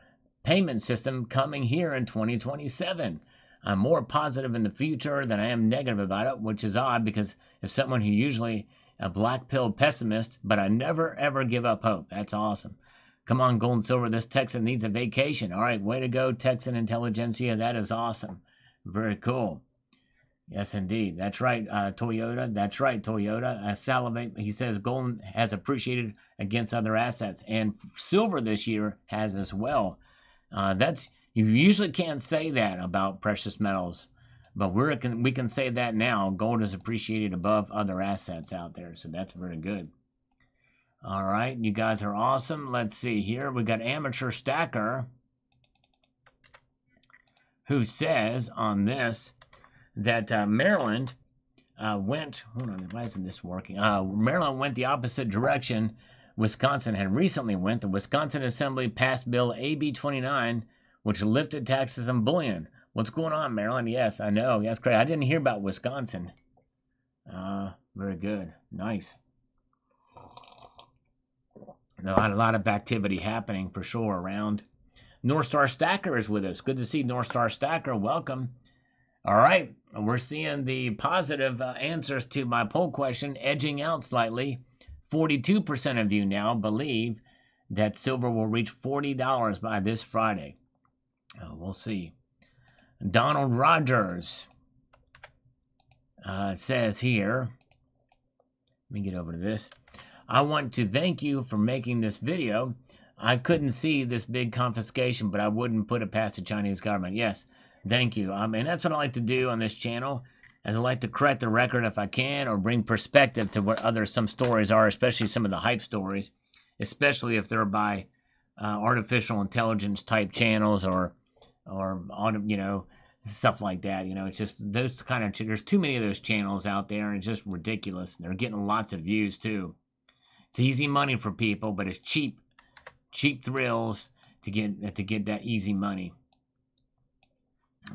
payment system coming here in 2027. I'm more positive in the future than I am negative about it, which is odd because if someone who usually a black pill pessimist, but I never ever give up hope. That's awesome. Come on, gold and silver. This Texan needs a vacation. All right, way to go, Texan intelligentsia. That is awesome. Very cool. Yes, indeed. That's right, Toyota. That's right, Toyota. Salivate. He says gold has appreciated against other assets, and silver this year has as well. That's you usually can't say that about precious metals, but we can say that now. Gold is appreciated above other assets out there, so that's very good. All right, you guys are awesome. Let's see here. We got Amateur Stacker who says on this that Maryland went. Hold on, why isn't this working? Maryland went the opposite direction. Wisconsin had recently went. The Wisconsin Assembly passed Bill AB 29, which lifted taxes on bullion. What's going on, Maryland? Yes, I know. That's great. I didn't hear about Wisconsin. Very good. Nice. A lot of activity happening for sure around. North Star Stacker is with us. Good to see North Star Stacker. Welcome. All right. We're seeing the positive answers to my poll question edging out slightly. 42% of you now believe that silver will reach $40 by this Friday. We'll see. Donald Rogers says here, let me get over to this. I want to thank you for making this video. I couldn't see this big confiscation, but I wouldn't put it past the Chinese government. Yes, thank you. And that's what I like to do on this channel, as I like to correct the record if I can, or bring perspective to what some stories are, especially some of the hype stories, especially if they're by artificial intelligence type channels or stuff like that. It's just those kind of, there's too many of those channels out there, and it's just ridiculous. They're getting lots of views too. It's easy money for people, but it's cheap thrills to get that easy money.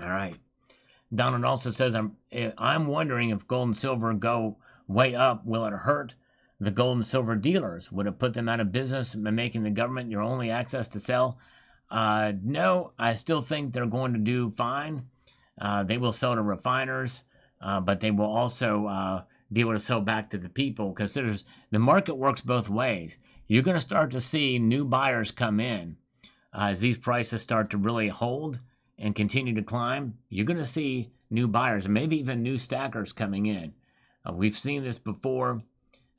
All right. Donald also says, I'm wondering if gold and silver go way up, will it hurt the gold and silver dealers? Would it put them out of business by making the government your only access to sell? No, I still think they're going to do fine. They will sell to refiners, but they will also be able to sell back to the people, because the market works both ways. You're going to start to see new buyers come in as these prices start to really hold and continue to climb. You're going to see new buyers and maybe even new stackers coming in. We've seen this before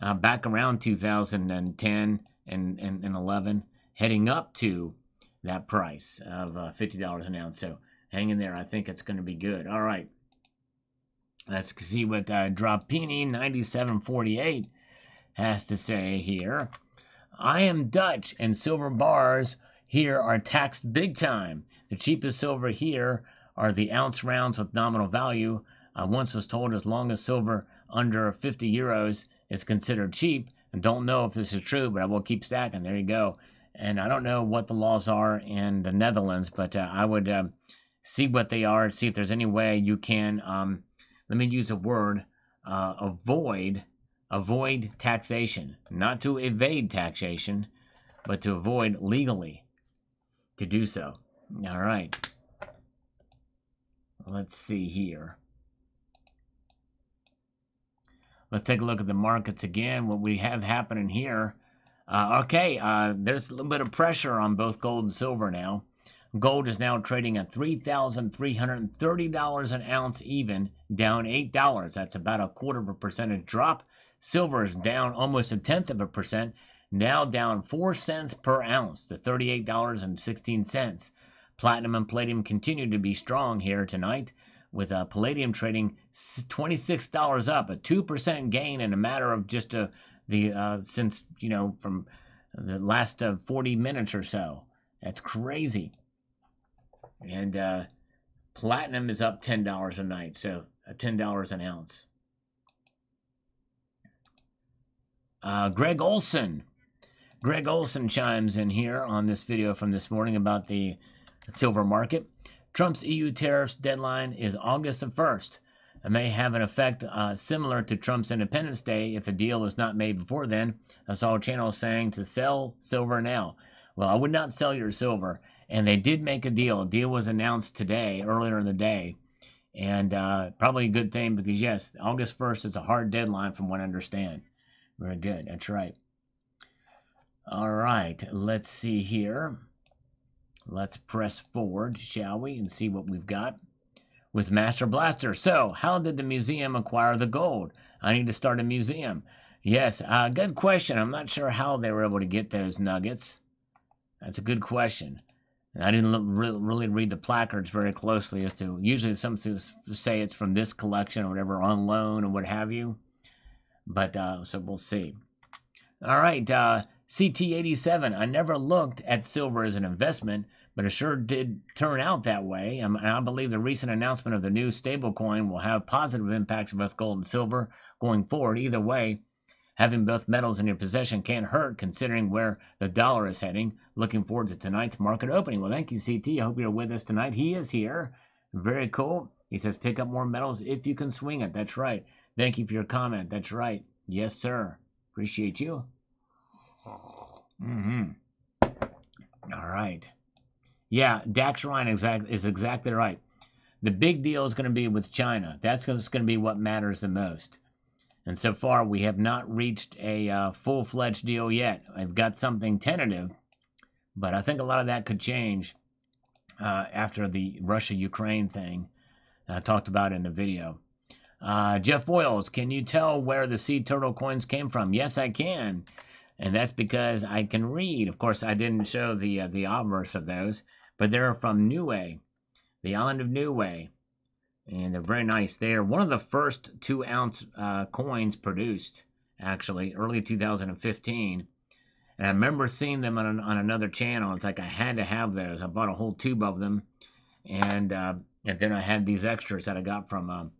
back around 2010 and 11, heading up to that price of $50 an ounce. So hang in there. I think it's going to be good. All right. Let's see what Dropini 9748 has to say here. I am Dutch, and silver bars here are taxed big time. The cheapest silver here are the ounce rounds with nominal value. I once was told as long as silver under 50 euros is considered cheap. And don't know if this is true, but I will keep stacking. There you go. And I don't know what the laws are in the Netherlands, but I would see what they are, see if there's any way you can, let me use a word, avoid taxation. Not to evade taxation, but to avoid legally to do so. All right. Let's see here. Let's take a look at the markets again. What we have happening here. There's a little bit of pressure on both gold and silver now. Gold is now trading at $3,330 an ounce even, down $8. That's about a 1/4% drop. Silver is down almost 1/10%, now down 4 cents per ounce to $38.16. Platinum and palladium continue to be strong here tonight, with palladium trading $26 up, a 2% gain in a matter of just from the last 40 minutes or so. That's crazy. And platinum is up $10 a night, so $10 an ounce. Greg Olson chimes in here on this video from this morning about the silver market. Trump's EU tariffs deadline is August the 1st. It may have an effect similar to Trump's Independence Day if a deal is not made before then. I saw a channel saying to sell silver now. Well, I would not sell your silver. And they did make a deal. A deal was announced today, earlier in the day. And probably a good thing because, yes, August 1st is a hard deadline from what I understand. Very good. That's right. All right, let's see here. Let's press forward, shall we, and see what we've got with Master Blaster. So, how did the museum acquire the gold? I need to start a museum. Yes, good question. I'm not sure how they were able to get those nuggets. That's a good question. And I didn't really read the placards very closely as to, usually some say it's from this collection or whatever, on loan or what have you. But, so we'll see. All right, CT87. I never looked at silver as an investment, but it sure did turn out that way. I believe the recent announcement of the new stablecoin will have positive impacts on both gold and silver going forward. Either way, having both metals in your possession can't hurt considering where the dollar is heading. Looking forward to tonight's market opening. Well, thank you, CT. I hope you're with us tonight. He is here. Very cool. He says, pick up more metals if you can swing it. That's right. Thank you for your comment. That's right. Yes, sir. Appreciate you. Mm-hmm. All right. Yeah, Dax Ryan is exactly right. The big deal is going to be with China. That's going to be what matters the most. And so far, we have not reached a full-fledged deal yet. I've got something tentative, but I think a lot of that could change after the Russia-Ukraine thing I talked about in the video. Jeff Boyles, can you tell where the sea turtle coins came from? Yes, I can. And that's because I can read. Of course, I didn't show the obverse of those, but they're from Niue, the island of Niue. And they're very nice. They're one of the first 2-ounce coins produced, actually, early 2015. And I remember seeing them on another channel. It's like I had to have those. I bought a whole tube of them. And then I had these extras that I got from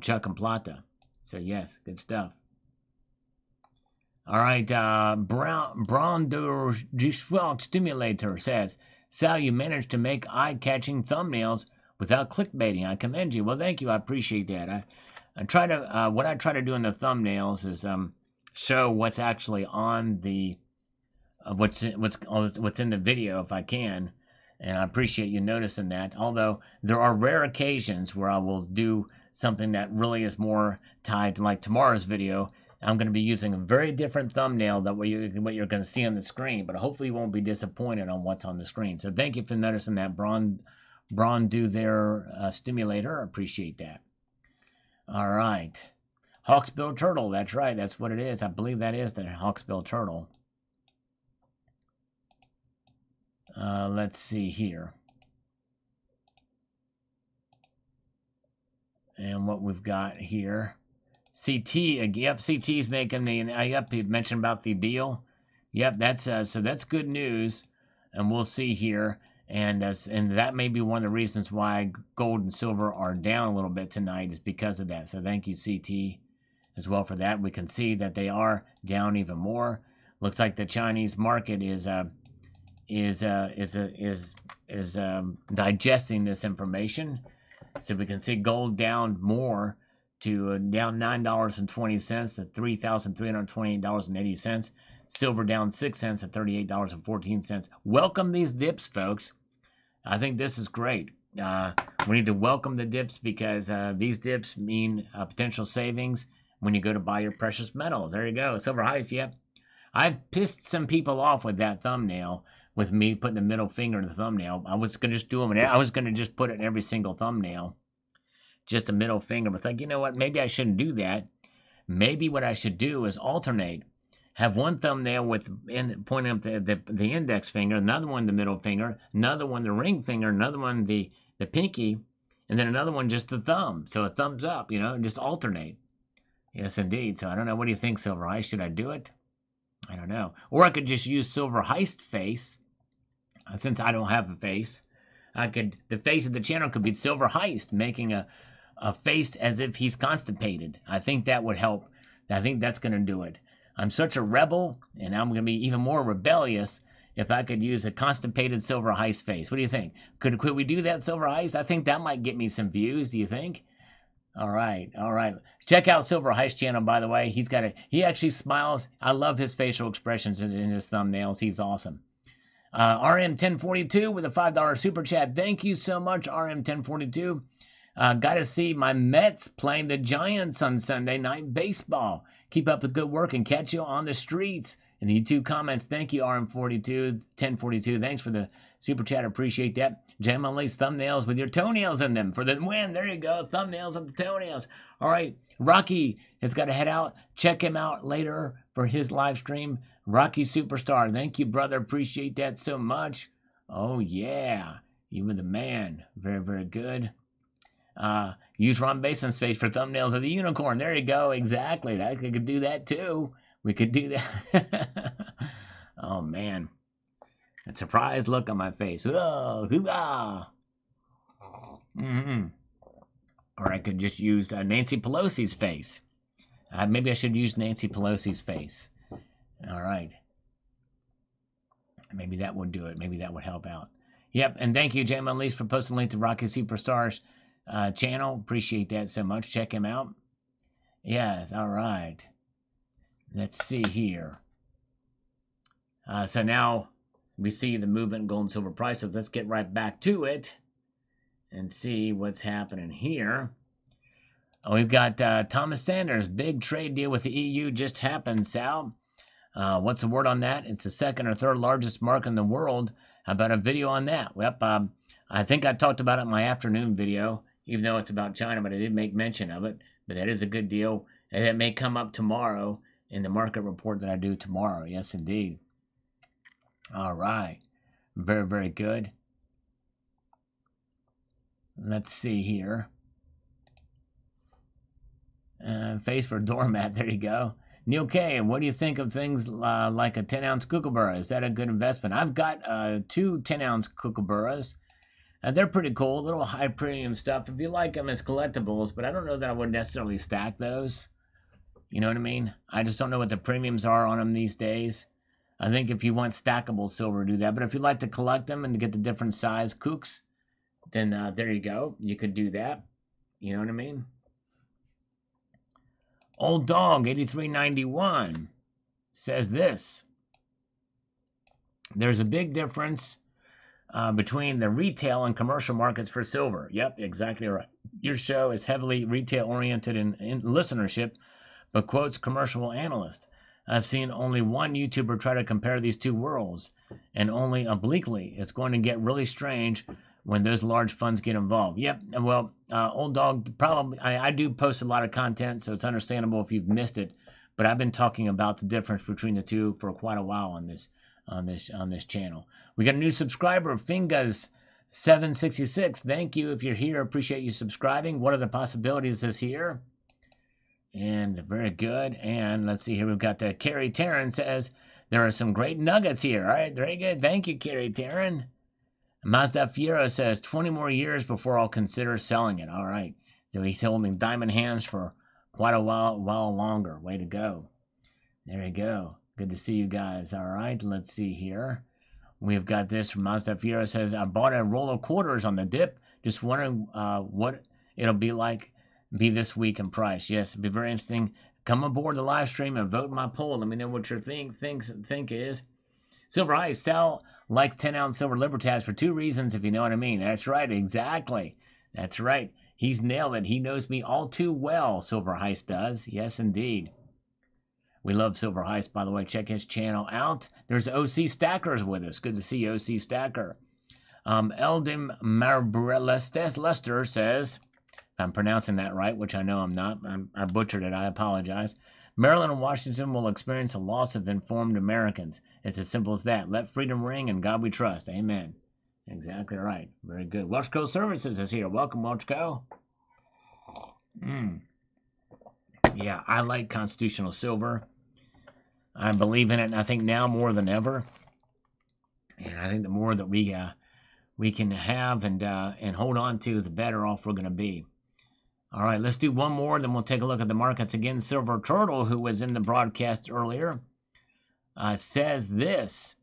Chuck and Plata. So, yes, good stuff. All right, Bronder Stimulator says, Sal, you managed to make eye-catching thumbnails without clickbaiting. I commend you. Well, thank you. I appreciate that. I try to what I try to do in the thumbnails is show what's actually on the what's in the video if I can, and I appreciate you noticing that. Although there are rare occasions where I will do something that really is more tied to, like tomorrow's video. I'm going to be using a very different thumbnail than what you're going to see on the screen, but hopefully you won't be disappointed on what's on the screen. So thank you for noticing that, Braun do their stimulator. I appreciate that. All right. Hawksbill turtle. That's right. That's what it is. I believe that is the hawksbill turtle. Let's see here. And what we've got here. CT, yep, CT's making the, yep, he mentioned about the deal. Yep, that's, so that's good news. And we'll see here. And that may be one of the reasons why gold and silver are down a little bit tonight is because of that. So thank you, CT, as well for that. We can see that they are down even more. Looks like the Chinese market is digesting this information. So we can see gold down more to down $9.20 to $3,328.80. Silver down 6 cents at $38.14. Welcome these dips, folks. I think this is great. We need to welcome the dips because these dips mean potential savings when you go to buy your precious metals. There you go. Silver highs, yep. I've pissed some people off with that thumbnail, with me putting the middle finger in the thumbnail. I was going to just do them, and I was going to just put it in every single thumbnail. Just a middle finger. But like, you know what? Maybe I shouldn't do that. Maybe what I should do is alternate. Have one thumbnail with pointing up the index finger, another one the middle finger, another one the ring finger, another one the pinky, and then another one just the thumb. So a thumbs up, you know, just alternate. Yes, indeed. So I don't know. What do you think, Silver Heist? Should I do it? I don't know. Or I could just use Silver Heist face. Since I don't have a face, the face of the channel could be Silver Heist, making a face as if he's constipated. I think that would help. I think that's going to do it. I'm such a rebel, and I'm going to be even more rebellious if I could use a constipated Silver Heist face. What do you think? Could we do that, Silver Heist? I think that might get me some views. Do you think? All right. Check out Silver Heist channel, by the way. He actually smiles. I love his facial expressions in his thumbnails. He's awesome. RM1042 with a $5 super chat. Thank you so much, RM1042. Got to see my Mets playing the Giants on Sunday Night Baseball. Keep up the good work and catch you on the streets. in the YouTube comments. Thank you, RM42, 1042. Thanks for the super chat. Appreciate that. Jam Unleashed thumbnails with your toenails in them for the win. There you go. Thumbnails of the toenails. All right. Rocky has got to head out. Check him out later for his live stream. Rocky Superstar. Thank you, brother. Appreciate that so much. Oh, yeah. You were the man. Very, very good. Use Ron Basement's face for thumbnails of the unicorn. There you go. Exactly. We could do that too. We could do that. Oh, man. A surprised look on my face. Whoa, hoorah. Or I could just use Nancy Pelosi's face. Maybe I should use Nancy Pelosi's face. All right. Maybe that would do it. Maybe that would help out. Yep, and thank you, Jam Unleashed, for posting a link to Rocky Superstars channel. Appreciate that so much. Check him out. Yes, all right. Let's see here. So now we see the movement in gold and silver prices. Let's get right back to it and see what's happening here. Oh, we've got Thomas Sanders, big trade deal with the EU just happened, Sal. What's the word on that? It's the second or third largest market in the world. How about a video on that? Yep, I think I talked about it in my afternoon video, even though it's about China, but I did make mention of it. But that is a good deal. And it may come up tomorrow in the market report that I do tomorrow. Yes, indeed. All right. Very, very good. Let's see here. Face for doormat. There you go. Neil K., what do you think of things like a 10-ounce kookaburra? Is that a good investment? I've got 2 10-ounce kookaburras. They're pretty cool, little high premium stuff. If you like them as collectibles, but I don't know that I would necessarily stack those. You know what I mean? I just don't know what the premiums are on them these days. I think if you want stackable silver, do that. But if you like to collect them and to get the different size kooks, then there you go. You could do that. You know what I mean? Old Dog 8391 says this. There's a big difference between the retail and commercial markets for silver. Yep, exactly right. Your show is heavily retail-oriented in listenership, but quotes commercial analyst. I've seen only one YouTuber try to compare these two worlds, and only obliquely. It's going to get really strange when those large funds get involved. Yep, well, Old Dog, probably, I do post a lot of content, so it's understandable if you've missed it, but I've been talking about the difference between the two for quite a while on this channel. We got a new subscriber, Fingas766. Thank you if you're here. Appreciate you subscribing. What are the possibilities is here? And very good. And let's see here. We've got Carrie Taryn says, there are some great nuggets here. All right, very good. Thank you, Carrie Taryn. Mazda Fiero says 20 more years before I'll consider selling it. All right. So he's holding diamond hands for quite a while longer. Way to go. There you go. Good to see you guys. All right. Let's see here. We've got this from Mazda Fiero says, I bought a roll of quarters on the dip. Just wondering what it'll be this week in price. Yes, it'll be very interesting. Come aboard the live stream and vote in my poll. Let me know what your think is. Silver Ice, Sal likes 10-ounce silver Libertas for 2 reasons, if you know what I mean. That's right, exactly. That's right. He's nailed it. He knows me all too well, Silver Heist does. Yes, indeed. We love Silver Heist, by the way. Check his channel out. There's OC Stackers with us. Good to see you, OC Stacker. Eldim Marbrelestes Lester says, if I'm pronouncing that right, which I know I'm not. I butchered it. I apologize. Maryland and Washington will experience a loss of informed Americans. It's as simple as that. Let freedom ring and God we trust. Amen. Exactly right. Very good. Welchco Services is here. Welcome, Welchco. Yeah, I like constitutional silver. I believe in it, and I think now more than ever. And I think the more that we can have and hold on to, the better off we're going to be. All right, let's do one more, then we'll take a look at the markets again. Silver Turtle, who was in the broadcast earlier, says this.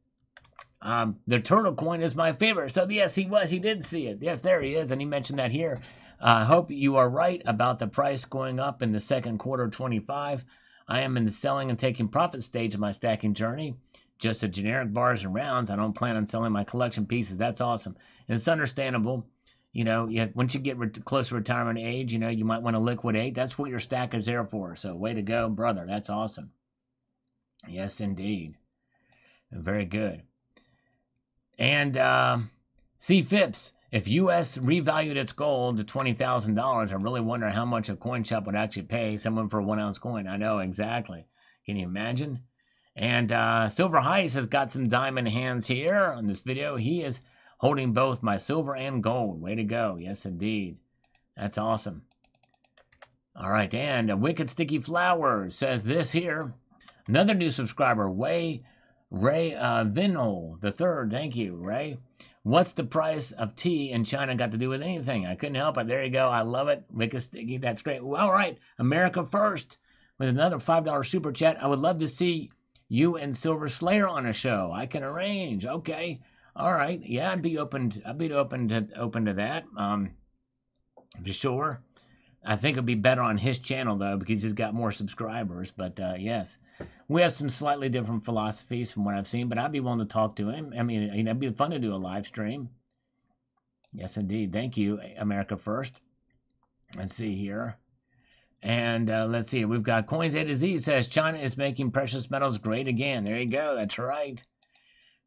The turtle coin is my favorite. So, yes, he did see it. Yes, there he is, and he mentioned that here. I hope you are right about the price going up in the second quarter of 25. I am in the selling and taking profit stage of my stacking journey. Just a generic bars and rounds. I don't plan on selling my collection pieces. That's awesome. And it's understandable. You know, once you get close to retirement age, you know, you might want to liquidate. That's what your stack is there for. So way to go, brother. That's awesome. Yes, indeed. Very good. And C. Phipps, if U.S. revalued its gold to $20,000, I really wonder how much a coin shop would actually pay someone for a 1 ounce coin. I know, exactly. Can you imagine? And Silver Heist has got some diamond hands here on this video. He is holding both my silver and gold. Way to go. Yes, indeed. That's awesome. All right, and Wicked Sticky Flowers says this here. Another new subscriber, Ray Vinhole the third. Thank you, Ray. What's the price of tea in China got to do with anything? I couldn't help it. There you go. I love it. Wicked Sticky. That's great. All right, America First with another $5 super chat. I would love to see you and Silver Slayer on a show. I can arrange. Okay. All right. Yeah, I'd be open to that. For sure. I think it'd be better on his channel though, because he's got more subscribers. But yes, we have some slightly different philosophies from what I've seen. But I'd be willing to talk to him. I mean, it'd be fun to do a live stream. Yes, indeed. Thank you, America First. Let's see here. And let's see. We've got Coins A to Z says China is making precious metals great again. There you go. That's right.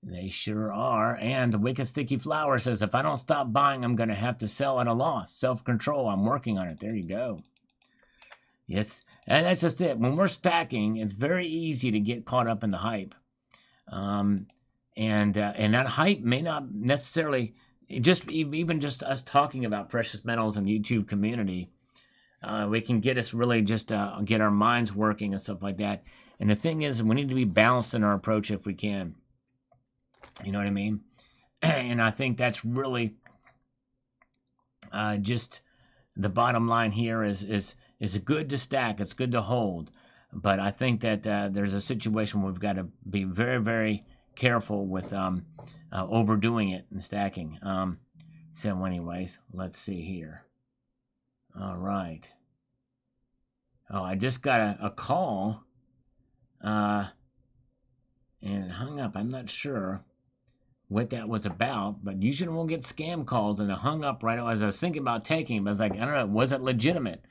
They sure are. And Wicked Sticky Flower says, if I don't stop buying, I'm going to have to sell at a loss. Self-control. I'm working on it. There you go. Yes. And that's just it. When we're stacking, it's very easy to get caught up in the hype. And that hype may not necessarily, even just us talking about precious metals in the YouTube community, we can get us really just get our minds working and stuff like that. And the thing is, we need to be balanced in our approach if we can. You know what I mean? And I think that's really just the bottom line here is good to stack. It's good to hold. But I think that there's a situation where we've got to be very, very careful with overdoing it and stacking. So anyways, let's see here. All right. Oh, I just got a call. And it hung up. I'm not sure what that was about, but usually we'll get scam calls, and it hung up right as I was thinking about taking it. But I was like, I don't know, was it legitimate?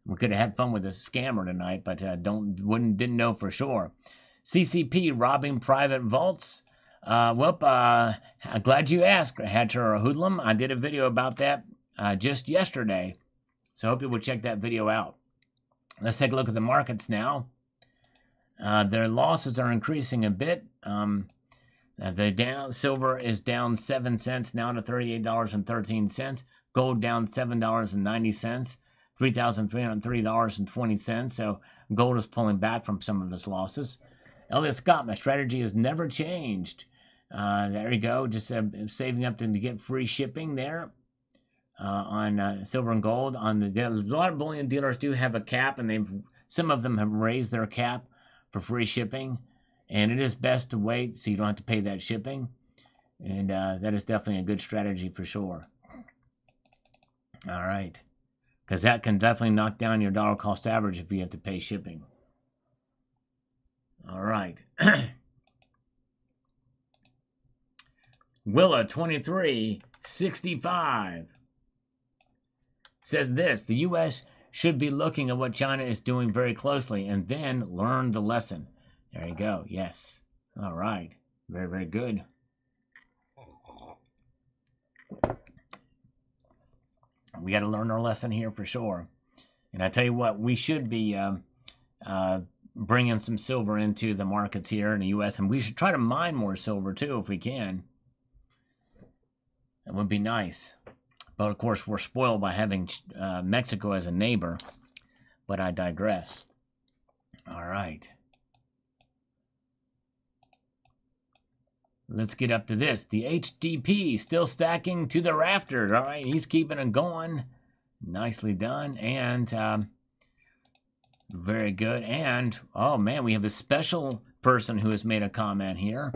We could have had fun with this scammer tonight, but didn't know for sure. CCP robbing private vaults. I'm glad you asked, Hatcher or Hoodlum. I did a video about that just yesterday, so I hope you will check that video out. Let's take a look at the markets now. Their losses are increasing a bit. Silver is down 7 cents now to $38.13. Gold down $7.90, $3,303.20. So gold is pulling back from some of its losses. Elliot Scott, my strategy has never changed. There you go, just saving up to get free shipping there on silver and gold. A lot of bullion dealers do have a cap, and some of them have raised their cap for free shipping. And it is best to wait so you don't have to pay that shipping. And that is definitely a good strategy for sure. All right. Because that can definitely knock down your dollar cost average if you have to pay shipping. All right. Willa 2365 says this. The U.S. should be looking at what China is doing very closely and then learn the lesson. There you go. Yes. All right. Very, very good. We got to learn our lesson here for sure. And I tell you what, we should be bringing some silver into the markets here in the U.S. And we should try to mine more silver too if we can. That would be nice. But of course, we're spoiled by having Mexico as a neighbor. But I digress. All right. Let's get up to this. The HDP still stacking to the rafters. All right, he's keeping it going. Nicely done. And very good. And, oh, man, we have a special person who has made a comment here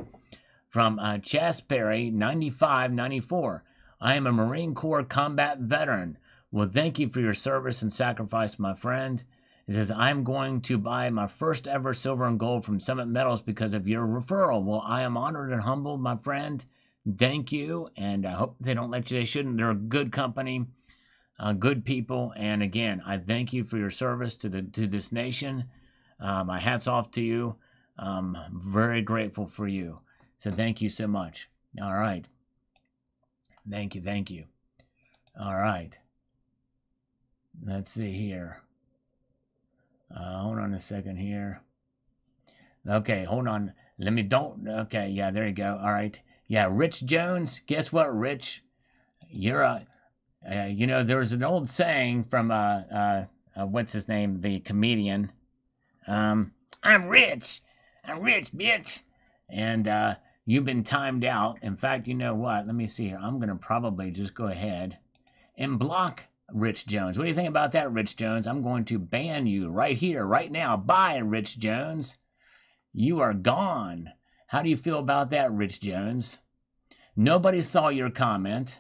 from Chasperry 9594. I am a Marine Corps combat veteran. Well, thank you for your service and sacrifice, my friend. It says, I'm going to buy my first ever silver and gold from Summit Metals because of your referral. Well, I am honored and humbled, my friend. Thank you. And I hope they don't let you. They shouldn't. They're a good company, good people. And again, I thank you for your service to this nation. My hat's off to you. Very grateful for you. So thank you so much. All right. Thank you. All right. Let's see here. Hold on a second here. Okay, hold on. Let me don't. Okay, yeah, there you go. All right. Yeah, Rich Jones. Guess what, Rich? You're a. There was an old saying from what's his name, the comedian. I'm rich. I'm rich, bitch. And you've been timed out. In fact, you know what? Let me see here. I'm gonna probably just go ahead and block Rich Jones. What do you think about that, Rich Jones? I'm going to ban you right here, right now. Bye, Rich Jones. You are gone. How do you feel about that, Rich Jones? Nobody saw your comment,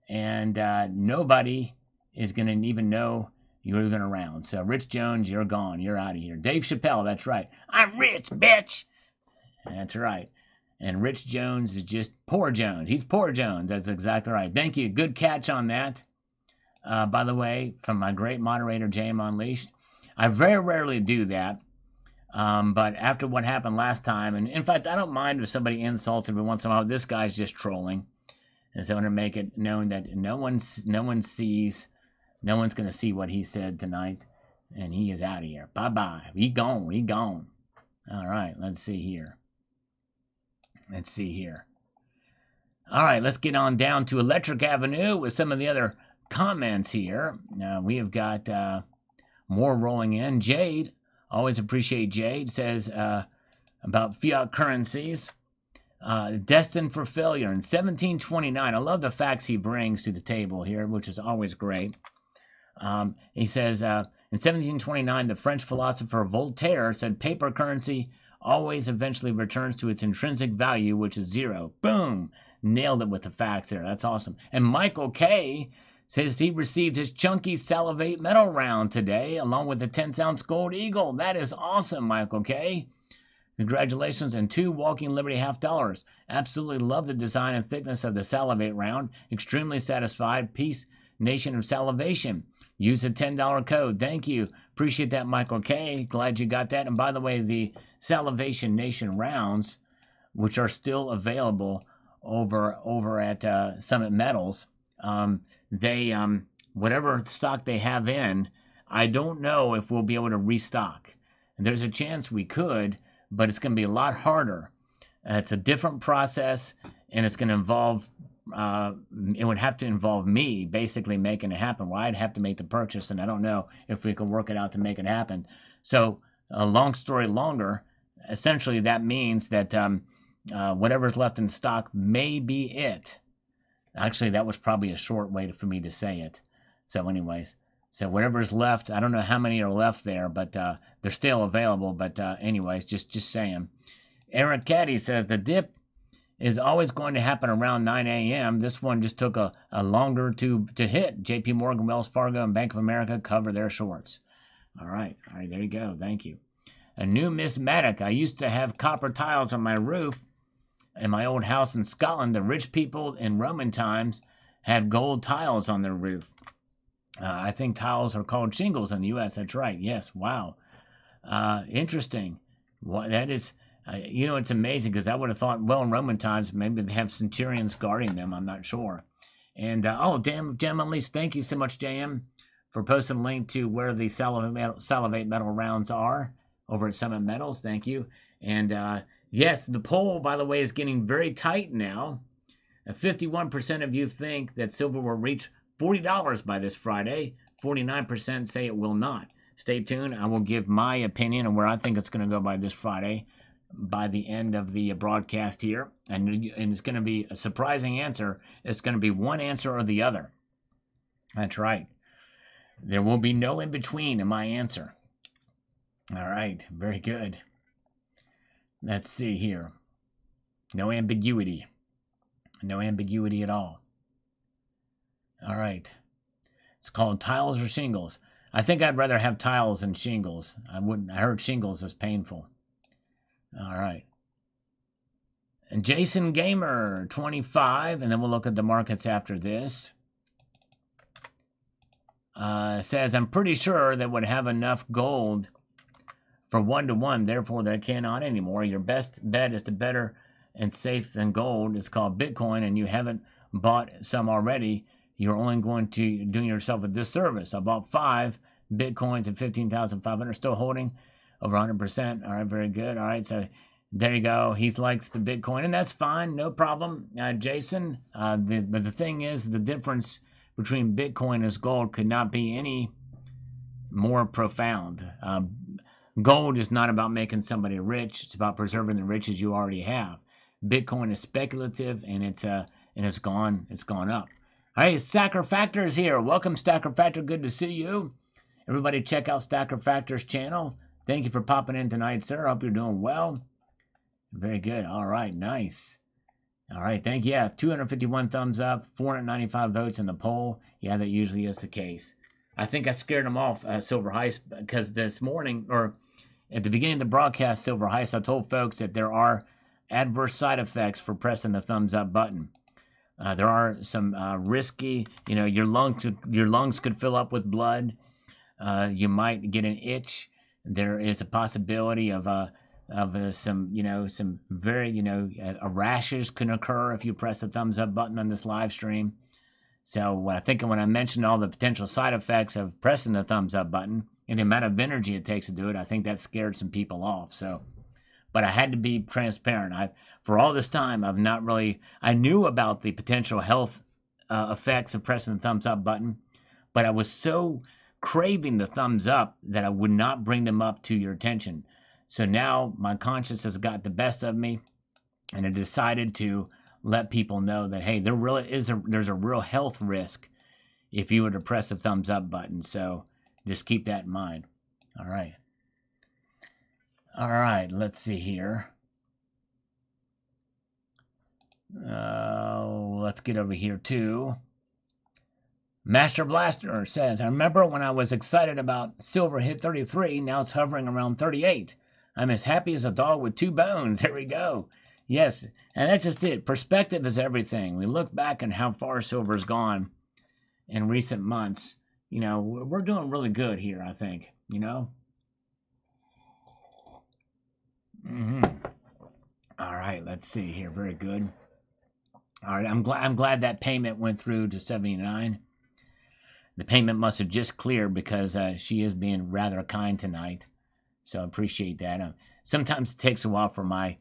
and nobody is going to even know you're even around. So, Rich Jones, you're gone. You're out of here. Dave Chappelle, that's right. I'm rich, bitch. That's right. And Rich Jones is just poor Jones. He's poor Jones. That's exactly right. Thank you. Good catch on that. By the way, from my great moderator, JM Unleashed. I very rarely do that. But after what happened last time, and in fact, I don't mind if somebody insults me once in a while. This guy's just trolling. And so I want to make it known that no one's going to see what he said tonight. And he is out of here. Bye-bye. He gone. All right, let's see here. All right, let's get on down to Electric Avenue with some of the other comments here. We have got more rolling in. Jade, always appreciate Jade, says about fiat currencies. Destined for failure in 1729. I love the facts he brings to the table here, which is always great. He says, in 1729, the French philosopher Voltaire said paper currency always eventually returns to its intrinsic value, which is zero. Boom! Nailed it with the facts there. That's awesome. And Michael K. says he received his chunky Salivate medal round today, along with the 10-ounce gold eagle. That is awesome, Michael K. Congratulations, and 2 Walking Liberty $50. Absolutely love the design and thickness of the Salivate round. Extremely satisfied. Peace, nation of salivation. Use a $10 code. Thank you. Appreciate that, Michael K. Glad you got that. And by the way, the Salivation Nation rounds, which are still available over at Summit Metals, they whatever stock they have in, I don't know if we'll be able to restock. And there's a chance we could, but it's going to be a lot harder. It's a different process, and it's going to involve, it would have to involve me basically making it happen. Well, I'd have to make the purchase, and I don't know if we can work it out to make it happen. So, a long story longer, essentially that means that whatever's left in stock may be it. Actually, that was probably a short way for me to say it. So anyways, so whatever's left, I don't know how many are left there, but they're still available. But anyways, just saying. Eric Caddy says the dip is always going to happen around 9 a.m. This one just took a longer to hit. JP Morgan, Wells Fargo, and Bank of America cover their shorts. All right, there you go. Thank you. A numismatic. I used to have copper tiles on my roof in my old house in Scotland. The rich people in Roman times had gold tiles on their roof. I think tiles are called shingles in the U.S. That's right. Yes. Wow. Interesting. That is, it's amazing because I would have thought, well, in Roman times, maybe they have centurions guarding them. I'm not sure. And, Jam Unleashed, thank you so much, JM, for posting a link to where the Salivate metal rounds are over at Summit Metals. Thank you. And, yes, the poll, by the way, is getting very tight now. 51% of you think that silver will reach $40 by this Friday. 49% say it will not. Stay tuned. I will give my opinion on where I think it's going to go by this Friday, by the end of the broadcast here. And it's going to be a surprising answer. It's going to be one answer or the other. That's right. There will be no in between in my answer. All right. Very good. Let's see here. No ambiguity. No ambiguity at all. All right. It's called tiles or shingles. I think I'd rather have tiles than shingles. I heard shingles is painful. All right. And Jason Gamer, 25, and then we'll look at the markets after this. Says, I'm pretty sure that would have enough gold for 1-to-1, therefore they cannot anymore. Your best bet is to better and safe than gold. It's called Bitcoin, and you haven't bought some already, you're only going to do yourself a disservice. I bought 5 Bitcoins at 15,500, still holding over 100%. All right, very good. All right, so there you go. He likes the Bitcoin, and that's fine, no problem, Jason. But the thing is, the difference between Bitcoin and gold could not be any more profound. Gold is not about making somebody rich; it's about preserving the riches you already have. Bitcoin is speculative, and it's gone up. Hey, Stacker Factor is here. Welcome, Stacker Factor. Good to see you. Everybody check out Stacker Factor's channel. Thank you for popping in tonight, sir. Hope you're doing well. Very good. All right, nice. All right, thank you. Yeah, 251 thumbs up, 495 votes in the poll. Yeah, that usually is the case. I think I scared him off, Silver Heist, because this morning, or at the beginning of the broadcast, Silver Heist, I told folks that there are adverse side effects for pressing the thumbs up button. There are some risky, your lungs could fill up with blood. You might get an itch. There is a possibility of some very, rashes can occur if you press the thumbs up button on this live stream. So when I mentioned all the potential side effects of pressing the thumbs up button and the amount of energy it takes to do it, I think that scared some people off. So, but I had to be transparent. For all this time, I knew about the potential health effects of pressing the thumbs up button, but I was so craving the thumbs up that I would not bring them up to your attention. So now my conscience has got the best of me, and I decided to let people know that, hey, there's a real health risk if you were to press the thumbs up button. So just keep that in mind. All right, let's see here. Let's get over here too. Master Blaster says, I remember when I was excited about silver hit 33, now it's hovering around 38. I'm as happy as a dog with 2 bones. There we go. Yes, and that's just it. Perspective is everything. We look back on how far silver's gone in recent months. We're doing really good here, I think, All right, let's see here. Very good. All right, I'm glad that payment went through to 79. The payment must have just cleared because she is being rather kind tonight. So I appreciate that. Sometimes it takes a while for my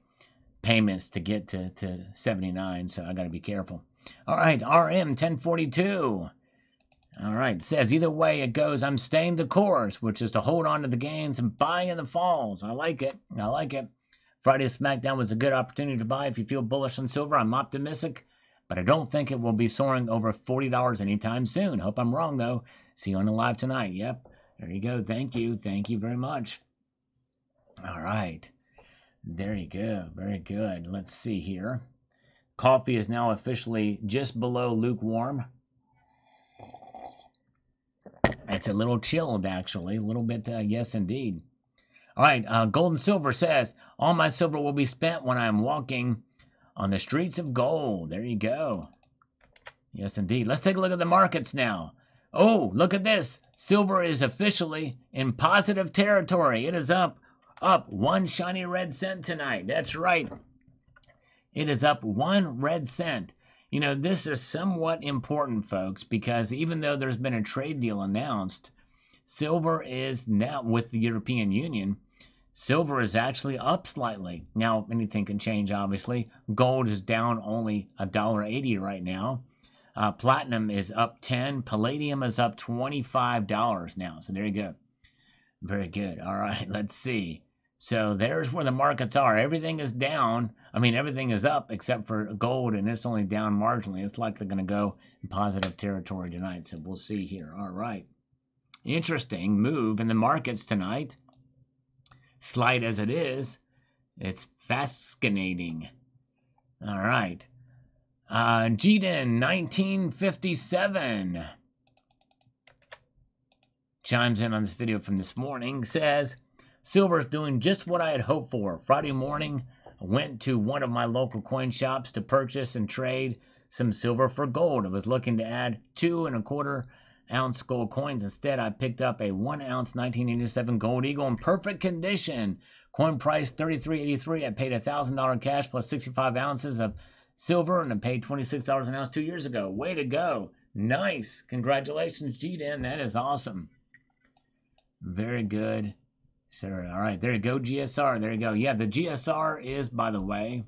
payments to get to 79, so I got to be careful. All right, RM 1042. All right, says either way it goes, I'm staying the course, which is to hold on to the gains and buy in the falls. I like it. Friday's SmackDown was a good opportunity to buy if you feel bullish on silver. I'm optimistic, but I don't think it will be soaring over $40 anytime soon. Hope I'm wrong, though. See you on the live tonight. Yep, there you go. Thank you very much. All right. There you go. Very good. Let's see here. Coffee is now officially just below lukewarm. It's a little chilled, actually. A little bit, yes, indeed. All right. Gold and Silver says, all my silver will be spent when I'm walking on the streets of gold. There you go. Yes, indeed. Let's take a look at the markets now. Oh, look at this. Silver is officially in positive territory. It is up 1 shiny red cent tonight. That's right. It is up 1 red cent. This is somewhat important, folks, because even though there's been a trade deal announced, silver is now with the European Union. Silver is actually up slightly. Now, anything can change, obviously. Gold is down only $1.80 right now. Platinum is up 10. Palladium is up $25 now. So there you go. Very good. All right, let's see. So there's where the markets are. Everything is down. Everything is up except for gold, and it's only down marginally. It's likely going to go in positive territory tonight. So we'll see here. All right. Interesting move in the markets tonight. Slight as it is, it's fascinating. All right. Jiden 1957 chimes in on this video from this morning. Says, silver is doing just what I had hoped for. Friday morning, I went to one of my local coin shops to purchase and trade some silver for gold. I was looking to add 2 1/4 ounce gold coins. Instead, I picked up a 1 ounce 1987 Gold Eagle in perfect condition. Coin price $33.83. I paid $1,000 cash plus 65 ounces of silver, and I paid $26 an ounce 2 years ago. Way to go. Nice. Congratulations, GDN. That is awesome. Very good. Sure. All right. There you go, GSR. There you go. Yeah, the GSR is, by the way,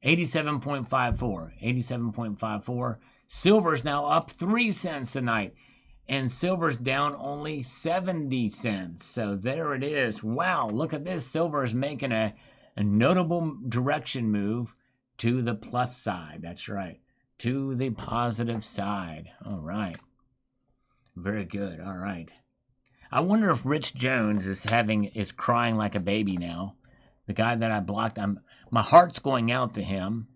87.54. 87.54. Silver's now up 3 cents tonight. And silver's down only 70 cents. So there it is. Wow, look at this. Silver is making a notable direction move to the plus side. That's right. To the positive side. All right. Very good. All right. I wonder if Rich Jones is crying like a baby now. The guy that I blocked, my heart's going out to him.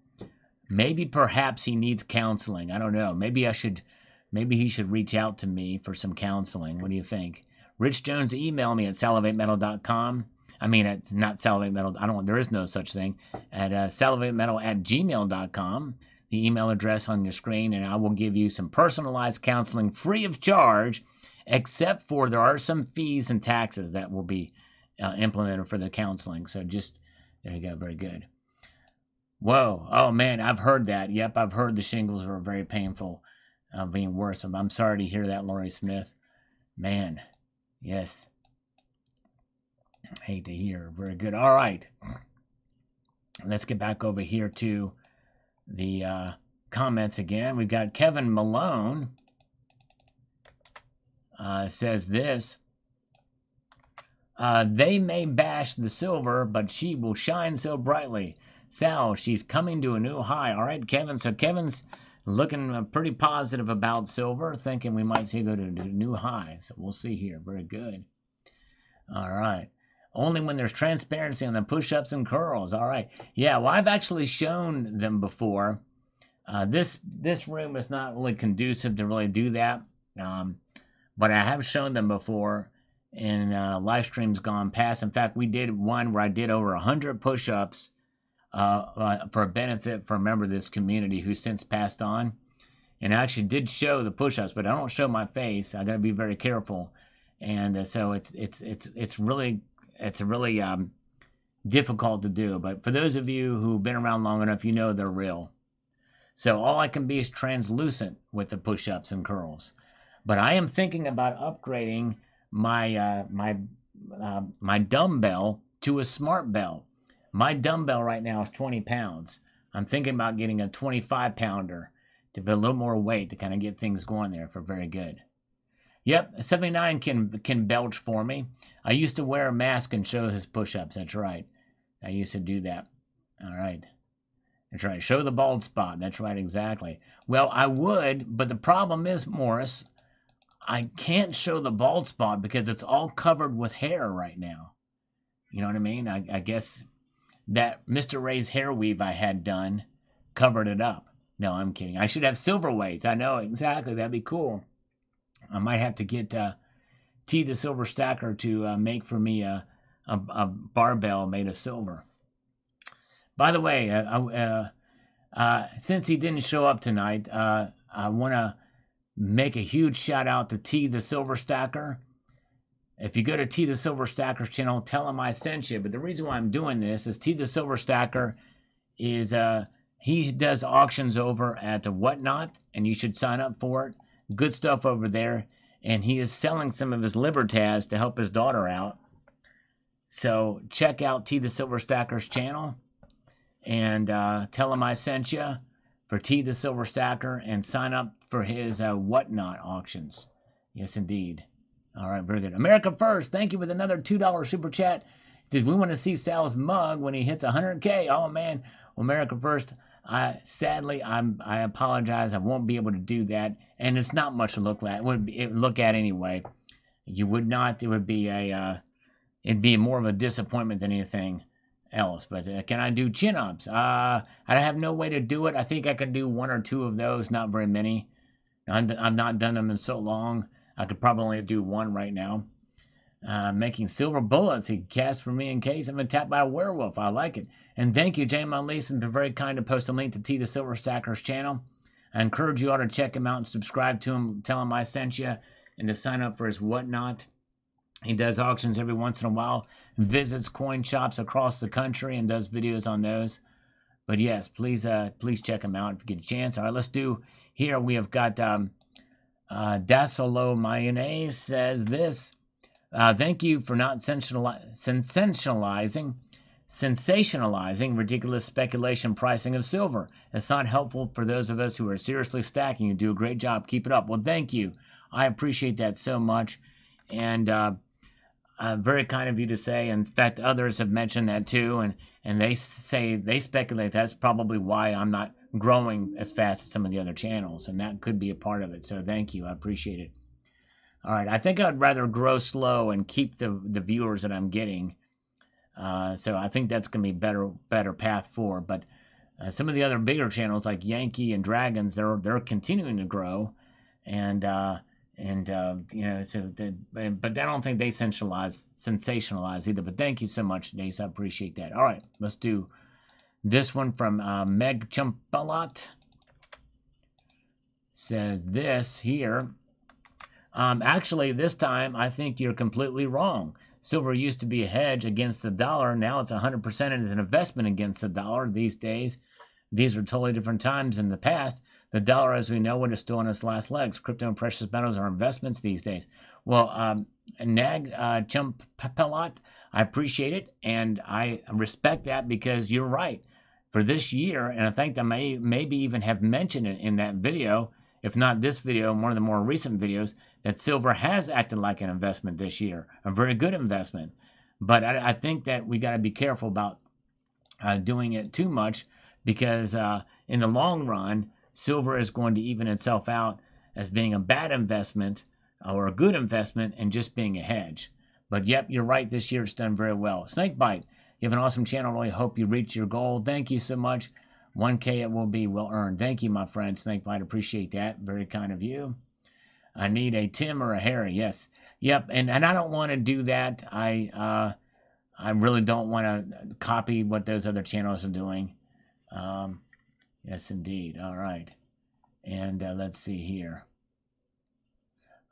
Maybe perhaps he needs counseling. I don't know. Maybe he should reach out to me for some counseling. What do you think? Rich Jones, email me at salivatemetal.com. I mean, it's not salivate metal. There is no such thing. At salivatemetal@gmail.com. The email address on your screen, and I will give you some personalized counseling free of charge, except for there are some fees and taxes that will be implemented for the counseling. So there you go. Very good. Whoa. Oh, man, I've heard that. Yep, I've heard the shingles were very painful, being worse. I'm sorry to hear that, Laurie Smith. Man, yes. I hate to hear. Very good. All right. Let's get back over here to the comments again. We've got Kevin Malone says this. They may bash the silver, but she will shine so brightly. Sal, she's coming to a new high. All right, Kevin. So Kevin's looking pretty positive about silver, thinking we might see go to a new high. So we'll see here. Very good. All right. Only when there's transparency on the push-ups and curls. All right. Yeah, well, I've actually shown them before. This room is not really conducive to really do that. But I have shown them before in live streams gone past. In fact, we did one where I did over 100 push-ups for a benefit for a member of this community who since passed on. And I actually did show the push-ups, but I don't show my face. I got to be very careful. And so it's really difficult to do. But for those of you who've been around long enough, you know they're real. So all I can be is translucent with the push-ups and curls. But I am thinking about upgrading my my dumbbell to a smart bell. My dumbbell right now is 20 pounds. I'm thinking about getting a 25-pounder to put a little more weight to kind of get things going there for very good. Yep, 79 can belch for me. I used to wear a mask and show his push-ups. That's right. I used to do that. All right. That's right. Show the bald spot. That's right, exactly. Well, I would, but the problem is, Morris, I can't show the bald spot because it's all covered with hair right now. You know what I mean? I guess that Mr. Ray's hair weave I had done covered it up. No, I'm kidding. I should have silver weights. I know, exactly. That'd be cool. I might have to get T the Silver Stacker to make for me a barbell made of silver. By the way, since he didn't show up tonight, I want to make a huge shout out to T the Silver Stacker. If you go to T the Silver Stacker's channel, tell him I sent you. But the reason why I'm doing this is T the Silver Stacker is he does auctions over at the Whatnot, and you should sign up for it. Good stuff over there. And he is selling some of his Libertas to help his daughter out. So check out T the Silver Stacker's channel and tell him I sent you for T the Silver Stacker and sign up for his Whatnot auctions. Yes, indeed. All right, very good. America First, thank you with another $2 super chat. It says, we want to see Sal's mug when he hits 100K. Oh, man. Well, America First, sadly, I apologize. I won't be able to do that. And it's not much to look at. Look at anyway. You would not. It would be it'd be more of a disappointment than anything else. But can I do chin-ups? I have no way to do it. I think I can do 1 or 2 of those, not very many. I've not done them in so long. I could probably only do 1 right now. Making silver bullets. He cast for me in case I'm attacked by a werewolf. I like it. And thank you, Jamon Leeson, been very kind to post a link to T the Silver Stacker's channel. I encourage you all to check him out and subscribe to him. Tell him I sent you, and to sign up for his whatnot. He does auctions every once in a while, visits coin shops across the country, and does videos on those. But yes, please check him out if you get a chance. All right, let's do here. We have got Dasolo Mayonnaise says this. Thank you for not sensationalizing ridiculous speculation pricing of silver. It's not helpful for those of us who are seriously stacking. You do a great job. Keep it up. Well, thank you. I appreciate that so much. And very kind of you to say. In fact, others have mentioned that too. And they say, they speculate that's probably why I'm not growing as fast as some of the other channels. And that could be a part of it. So thank you. I appreciate it. All right. I think I'd rather grow slow and keep the viewers that I'm getting. So I think that's going to be better path forward. But some of the other bigger channels like Yankee and Dragons, they're continuing to grow. And you know, but I don't think they sensationalize either. But thank you so much, Dace. I appreciate that. All right, let's do this one from Meg Chumpalot. Says this here. Actually, this time I think you're completely wrong. Silver used to be a hedge against the dollar. Now it's 100% and is an investment against the dollar these days. These are totally different times in the past. The dollar, as we know it, is still on its last legs. Crypto and precious metals are investments these days. Well, Nag Chumpalot, I appreciate it, and I respect that because you're right. For this year, and I think I maybe even have mentioned it in that video, if not this video, one of the more recent videos, that silver has acted like an investment this year, a very good investment. But I think that we got to be careful about doing it too much because in the long run, silver is going to even itself out as being a bad investment or a good investment and just being a hedge. But yep, you're right. This year it's done very well. Snakebite, you have an awesome channel. Really hope you reach your goal. Thank you so much. 1K it will be well earned. Thank you, my friend. Snakebite, appreciate that. Very kind of you. I need a Tim or a Harry. Yes. Yep. And I don't want to do that. I really don't want to copy what those other channels are doing. Yes, indeed. All right. And let's see here.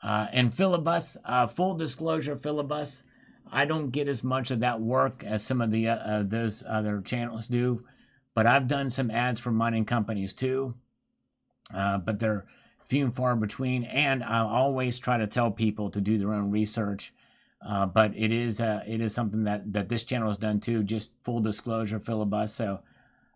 And Philibus, full disclosure, Philibus, I don't get as much of that work as some of the those other channels do, but I've done some ads for mining companies too, but they're few and far between, and I'll always try to tell people to do their own research, but it is something that this channel has done too, just full disclosure, Philibus, so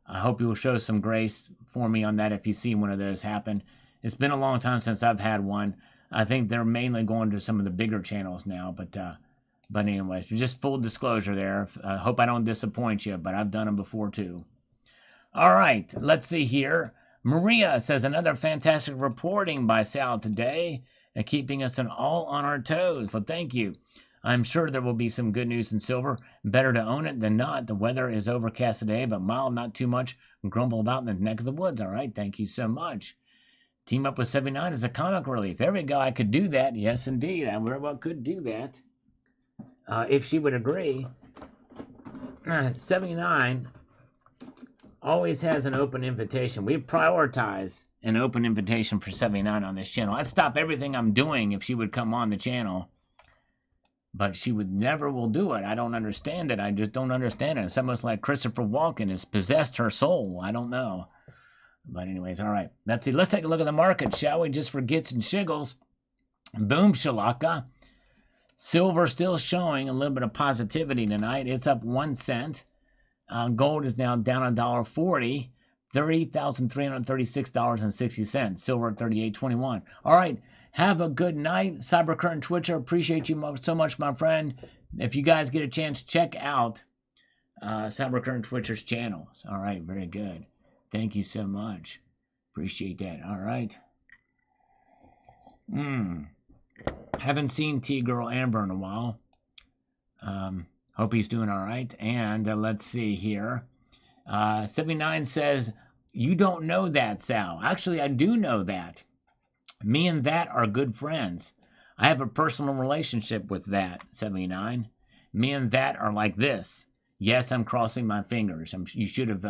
I hope you will show some grace for me on that if you see one of those happen. It's been a long time since I've had one. I think they're mainly going to some of the bigger channels now, but anyways, just full disclosure there. I hope I don't disappoint you, but I've done them before too. All right, let's see here. Maria says another fantastic reporting by Sal today, keeping us all on our toes. Well, thank you. I'm sure there will be some good news in silver. Better to own it than not. The weather is overcast today, but mild, not too much. Grumble about in the neck of the woods. All right, thank you so much. Team up with 79 is a comic relief. There we go. I could do that. Yes, indeed. I very well could do that. If she would agree. 79 always has an open invitation. We prioritize an open invitation for 79 on this channel. I'd stop everything I'm doing if she would come on the channel. But she would never will do it. I don't understand it. I just don't understand it. It's almost like Christopher Walken has possessed her soul. I don't know. But anyways, all right. Let's see. Let's take a look at the market, shall we? Just for gits and shiggles. Boom shalaka. Silver still showing a little bit of positivity tonight. It's up 1 cent. Gold is now down $1.40. $30,336.60. Silver at $38.21. All right. Have a good night. Cybercurrent Twitcher, appreciate you so much, my friend. If you guys get a chance, check out Cybercurrent Twitcher's channel. All right, very good. Thank you so much. Appreciate that. All right. Haven't seen T-Girl Amber in a while. Hope he's doing all right. And let's see here. 79 says, you don't know that, Sal. Actually, I do know that. Me and that are good friends. I have a personal relationship with that, 79. Me and that are like this. Yes, I'm crossing my fingers. You should have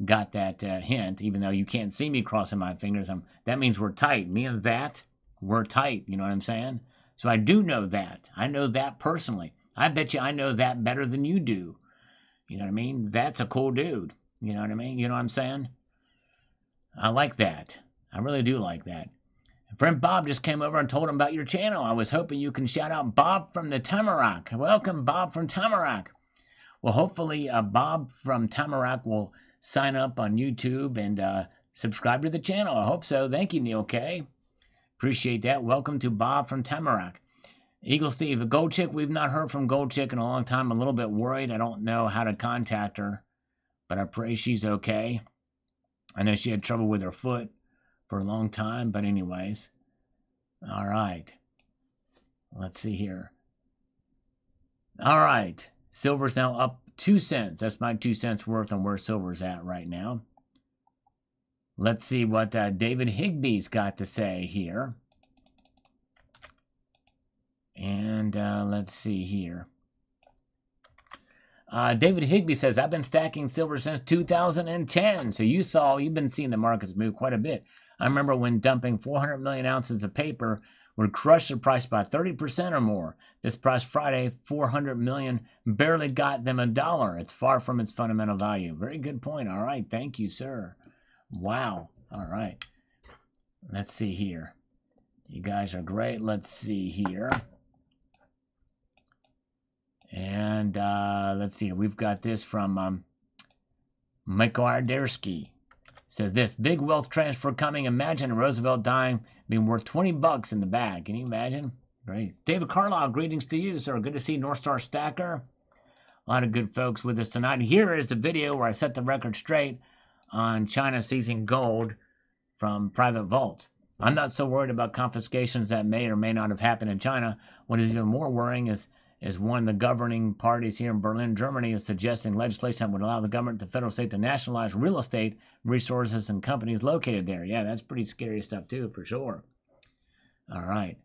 got that hint, even though you can't see me crossing my fingers. That means we're tight. Me and that, we're tight. You know what I'm saying? So I do know that. I know that personally. I bet you I know that better than you do. You know what I mean? That's a cool dude. You know what I mean? You know what I'm saying? I like that. I really do like that. Friend Bob just came over and told him about your channel. I was hoping you can shout out Bob from the Tamarack. Welcome, Bob from Tamarack. Well, hopefully, Bob from Tamarack will sign up on YouTube and subscribe to the channel. I hope so. Thank you, Neil K. Appreciate that. Welcome to Bob from Tamarack. Eagle Steve, Gold Chick. We've not heard from Gold Chick in a long time. I'm a little bit worried. I don't know how to contact her, but I pray she's okay. I know she had trouble with her foot for a long time, but anyways. All right. Let's see here. All right. Silver's now up 2 cents. That's my 2 cents worth on where silver's at right now. Let's see what David Higby's got to say here. And let's see here. David Higby says, I've been stacking silver since 2010. So you've been seeing the markets move quite a bit. I remember when dumping 400 million ounces of paper would crush the price by 30% or more. This price Friday, 400 million, barely got them $1. It's far from its fundamental value. Very good point. All right. Thank you, sir. Wow. All right. Let's see here. You guys are great. Let's see here. And let's see. We've got this from Michael Ardersky. Says this, big wealth transfer coming. Imagine Roosevelt dying, being worth $20 in the bag. Can you imagine? Great. David Carlisle, greetings to you, sir. Good to see North Star Stacker. A lot of good folks with us tonight. Here is the video where I set the record straight on China seizing gold from private vaults. I'm not so worried about confiscations that may or may not have happened in China. What is even more worrying is one of the governing parties here in Berlin, Germany, is suggesting legislation that would allow the government, the federal state, to nationalize real estate resources and companies located there. Yeah, that's pretty scary stuff too, for sure. All right.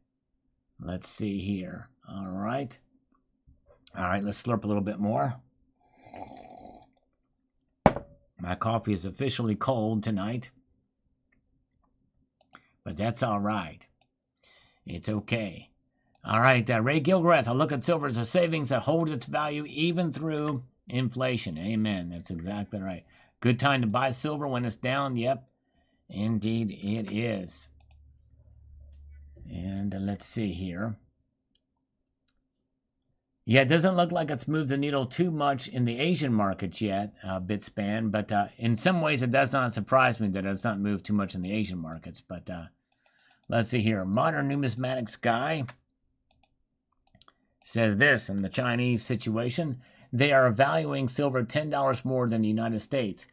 Let's see here. All right. All right, let's slurp a little bit more. My coffee is officially cold tonight. But that's all right. It's okay. All right, Ray Gilgrath, I look at silver as a savings that holds its value even through inflation. Amen. That's exactly right. Good time to buy silver when it's down. Yep, indeed it is. And let's see here. Yeah, it doesn't look like it's moved the needle too much in the Asian markets yet, Bitspan, but in some ways it does not surprise me that it's not moved too much in the Asian markets. But let's see here. Modern Numismatics Guy says this in the Chinese situation. They are valuing silver $10 more than the United States.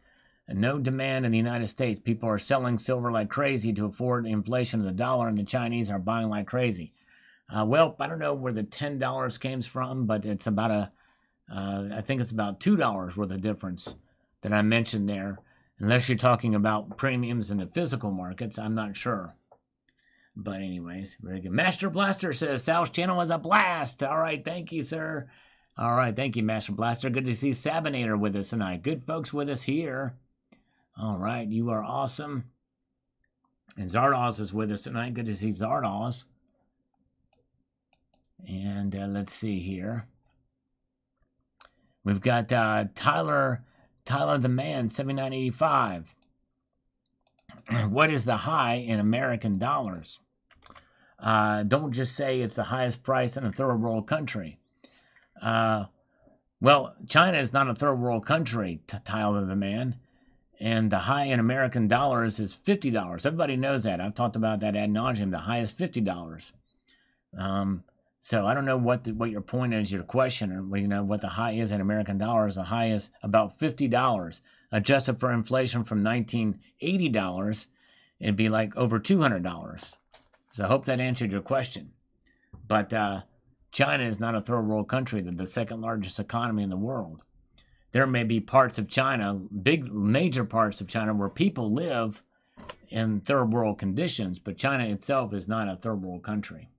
And no demand in the United States. People are selling silver like crazy to afford the inflation of the dollar, and the Chinese are buying like crazy. Well, I don't know where the $10 came from, but it's about I think it's about $2 worth of difference that I mentioned there. Unless you're talking about premiums in the physical markets, I'm not sure. But anyways, very good. Master Blaster says, Sal's channel was a blast. All right, thank you, sir. All right, thank you, Master Blaster. Good to see Sabinator with us tonight. Good folks with us here. All right, you are awesome. And Zardoz is with us tonight. Good to see Zardoz. And let's see here. We've got Tyler the Man, 79.85. What is the high in American dollars? Don't just say it's the highest price in a third world country. Well, China is not a third world country, Tyler the Man. And the high in American dollars is $50. Everybody knows that. I've talked about that ad nauseum. The high is $50. So I don't know what your point is, your question, or what the high is in American dollars. The high is about $50. Adjusted for inflation from $1980, it'd be like over $200. So I hope that answered your question. But China is not a third world country. They're the second largest economy in the world. There may be parts of China, big major parts of China, where people live in third world conditions, but China itself is not a third world country.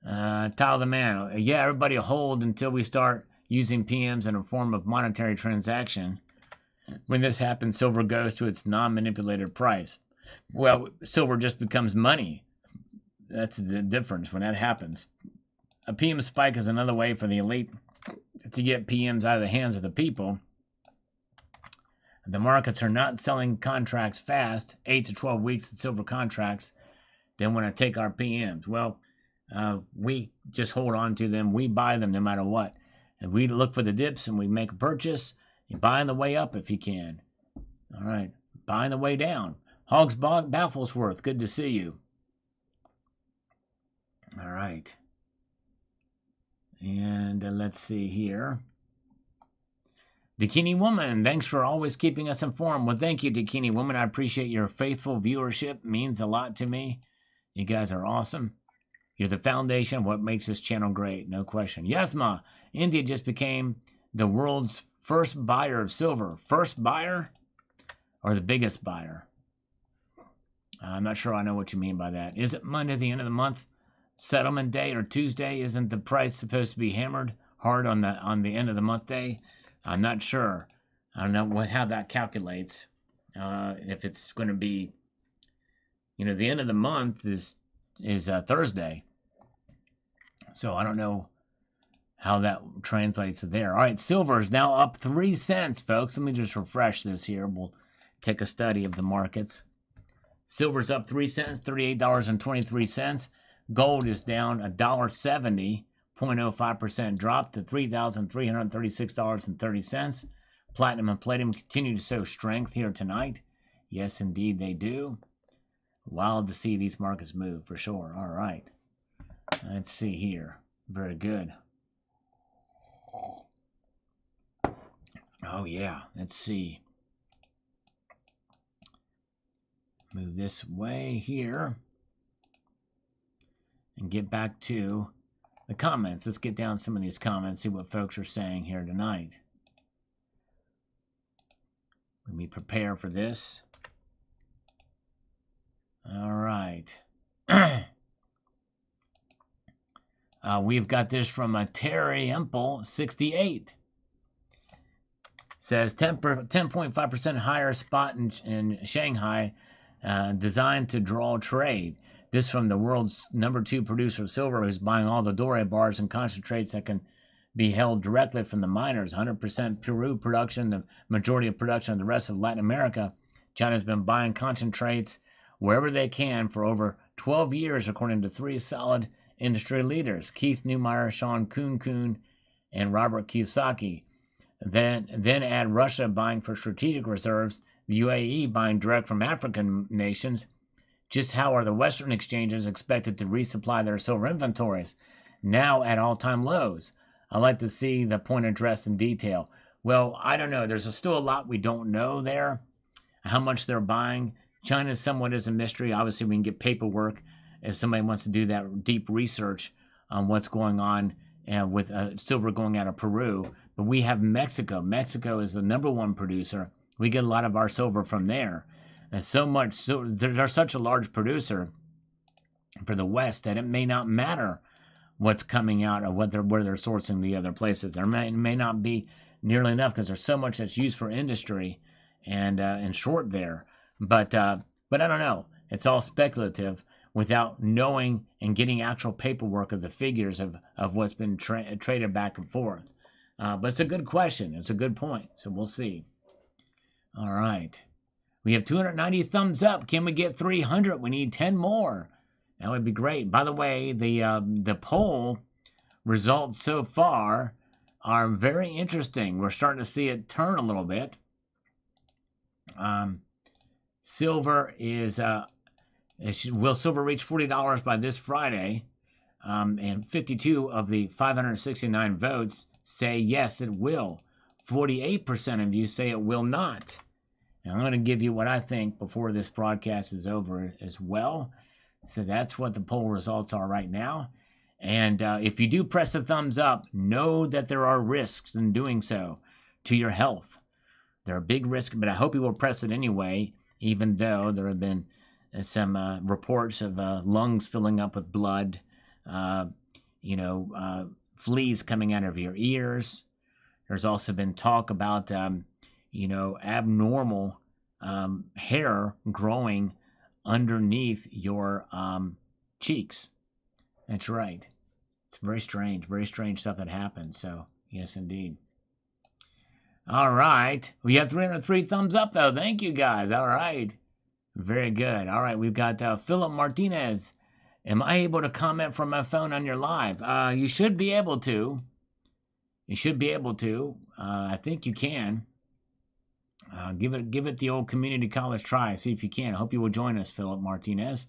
Tyler the Man, yeah, everybody hold until we start using PMs in a form of monetary transaction. When this happens, silver goes to its non-manipulated price. Well, silver just becomes money. That's the difference when that happens. A PM spike is another way for the elite to get PMs out of the hands of the people. The markets are not selling contracts fast, 8 to 12 weeks in silver contracts. They want to take our PMs. Well, we just hold on to them. We buy them no matter what. And we look for the dips and we make a purchase. You buy on the way up if you can. All right. Buy on the way down. Hogs Bafflesworth, good to see you. All right. And let's see here. Dakini Woman, thanks for always keeping us informed. Well, thank you, Dakini Woman. I appreciate your faithful viewership. It means a lot to me. You guys are awesome. You're the foundation of what makes this channel great, no question. Yes, Ma, India just became the world's first buyer of silver. First buyer or the biggest buyer? I'm not sure I know what you mean by that. Is it Monday, the end of the month, settlement day, or Tuesday? Isn't the price supposed to be hammered hard on the end of the month day? I'm not sure. I don't know how that calculates. If it's going to be, the end of the month is Thursday. So I don't know how that translates there. All right, silver is now up 3 cents, folks. Let me just refresh this here. We'll take a study of the markets. Silver's up 3 cents, $38.23. Gold is down $1.70, 0.05% drop to $3,336.30. Platinum and palladium continue to show strength here tonight. Yes, indeed they do. Wild to see these markets move, for sure. All right. Let's see here. Very good. Oh, yeah. Let's see. Move this way here. And get back to the comments. Let's get down some of these comments, see what folks are saying here tonight. Let me prepare for this. All right. We've got this from Terry Empel, 68. Says 10.5% higher spot in Shanghai, designed to draw trade. This from the world's #2 producer of silver, who's buying all the doré bars and concentrates that can be held directly from the miners. 100% Peru production, the majority of production of the rest of Latin America. China's been buying concentrates wherever they can for over 12 years, according to 3 solid industry leaders, Keith Neumeyer, Sean Kuhn, and Robert Kiyosaki. Then add Russia buying for strategic reserves, the UAE buying direct from African nations. Just how are the Western exchanges expected to resupply their silver inventories, now at all-time lows? I'd like to see the point addressed in detail. Well, I don't know. There's still a lot we don't know there, how much they're buying. China somewhat is a mystery. Obviously, we can get paperwork if somebody wants to do that deep research on what's going on with silver going out of Peru. But we have Mexico. Mexico is the #1 producer. We get a lot of our silver from there. And they're such a large producer for the West that it may not matter what's coming out of where they're sourcing the other places. There may not be nearly enough because there's so much that's used for industry and short there. But I don't know. It's all speculative without knowing and getting actual paperwork of the figures of what's been traded back and forth. But it's a good question. It's a good point. So we'll see. All right. We have 290 thumbs up. Can we get 300? We need 10 more. That would be great. By the way, the poll results so far are very interesting. We're starting to see it turn a little bit. Silver is will silver reach $40 by this Friday? And 52 of the 569 votes say yes, it will. 48% of you say it will not. And I'm going to give you what I think before this broadcast is over as well. So that's what the poll results are right now. And if you do press the thumbs up, know that there are risks in doing so to your health. There are big risks, but I hope you will press it anyway, even though there have been some reports of lungs filling up with blood, fleas coming out of your ears. There's also been talk about, abnormal hair growing underneath your cheeks. That's right. It's very strange stuff that happens. So, yes, indeed. All right. We have 303 thumbs up, though. Thank you, guys. All right. Very good. All right. We've got Philip Martinez. Am I able to comment from my phone on your live? You should be able to. You should be able to. I think you can. Give it the old community college try. See if you can. I hope you will join us, Philip Martinez.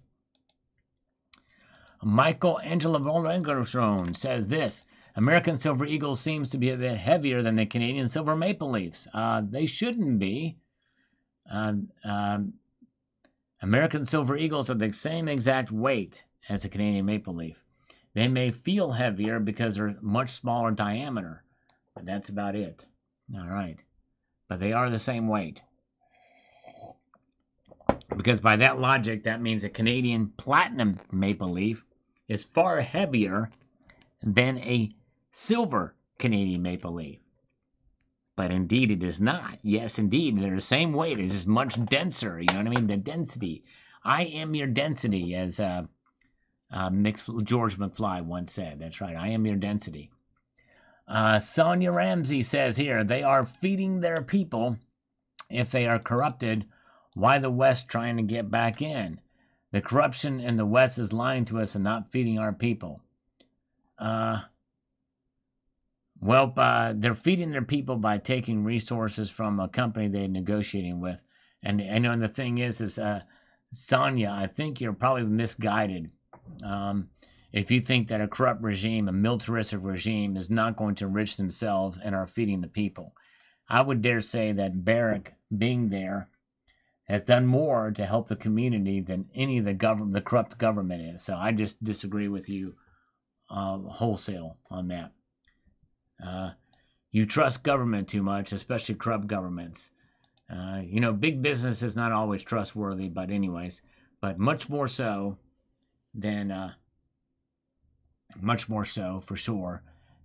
Michael Angela Vollengerstone says this. American Silver Eagles seems to be a bit heavier than the Canadian Silver Maple Leafs. They shouldn't be. American Silver Eagles are the same exact weight as a Canadian Maple Leaf. They may feel heavier because they're much smaller diameter, but that's about it. All right. But they are the same weight. Because by that logic, that means a Canadian Platinum Maple Leaf is far heavier than a silver Canadian Maple Leaf. But indeed it is not. Yes, indeed. They're the same weight. It's just much denser. You know what I mean? The density. I am your density, as George McFly once said. That's right. I am your density. Sonia Ramsey says here, they are feeding their people. If they are corrupted, why the West trying to get back in? The corruption in the West is lying to us and not feeding our people. They're feeding their people by taking resources from a company they're negotiating with. And the thing is Sonia, I think you're probably misguided. If you think that a corrupt regime, a militaristic regime, is not going to enrich themselves and are feeding the people. I would dare say that Barrack, being there, has done more to help the community than any of the corrupt government is. So I just disagree with you wholesale on that. You trust government too much, especially corrupt governments. Big business is not always trustworthy, but much more so for sure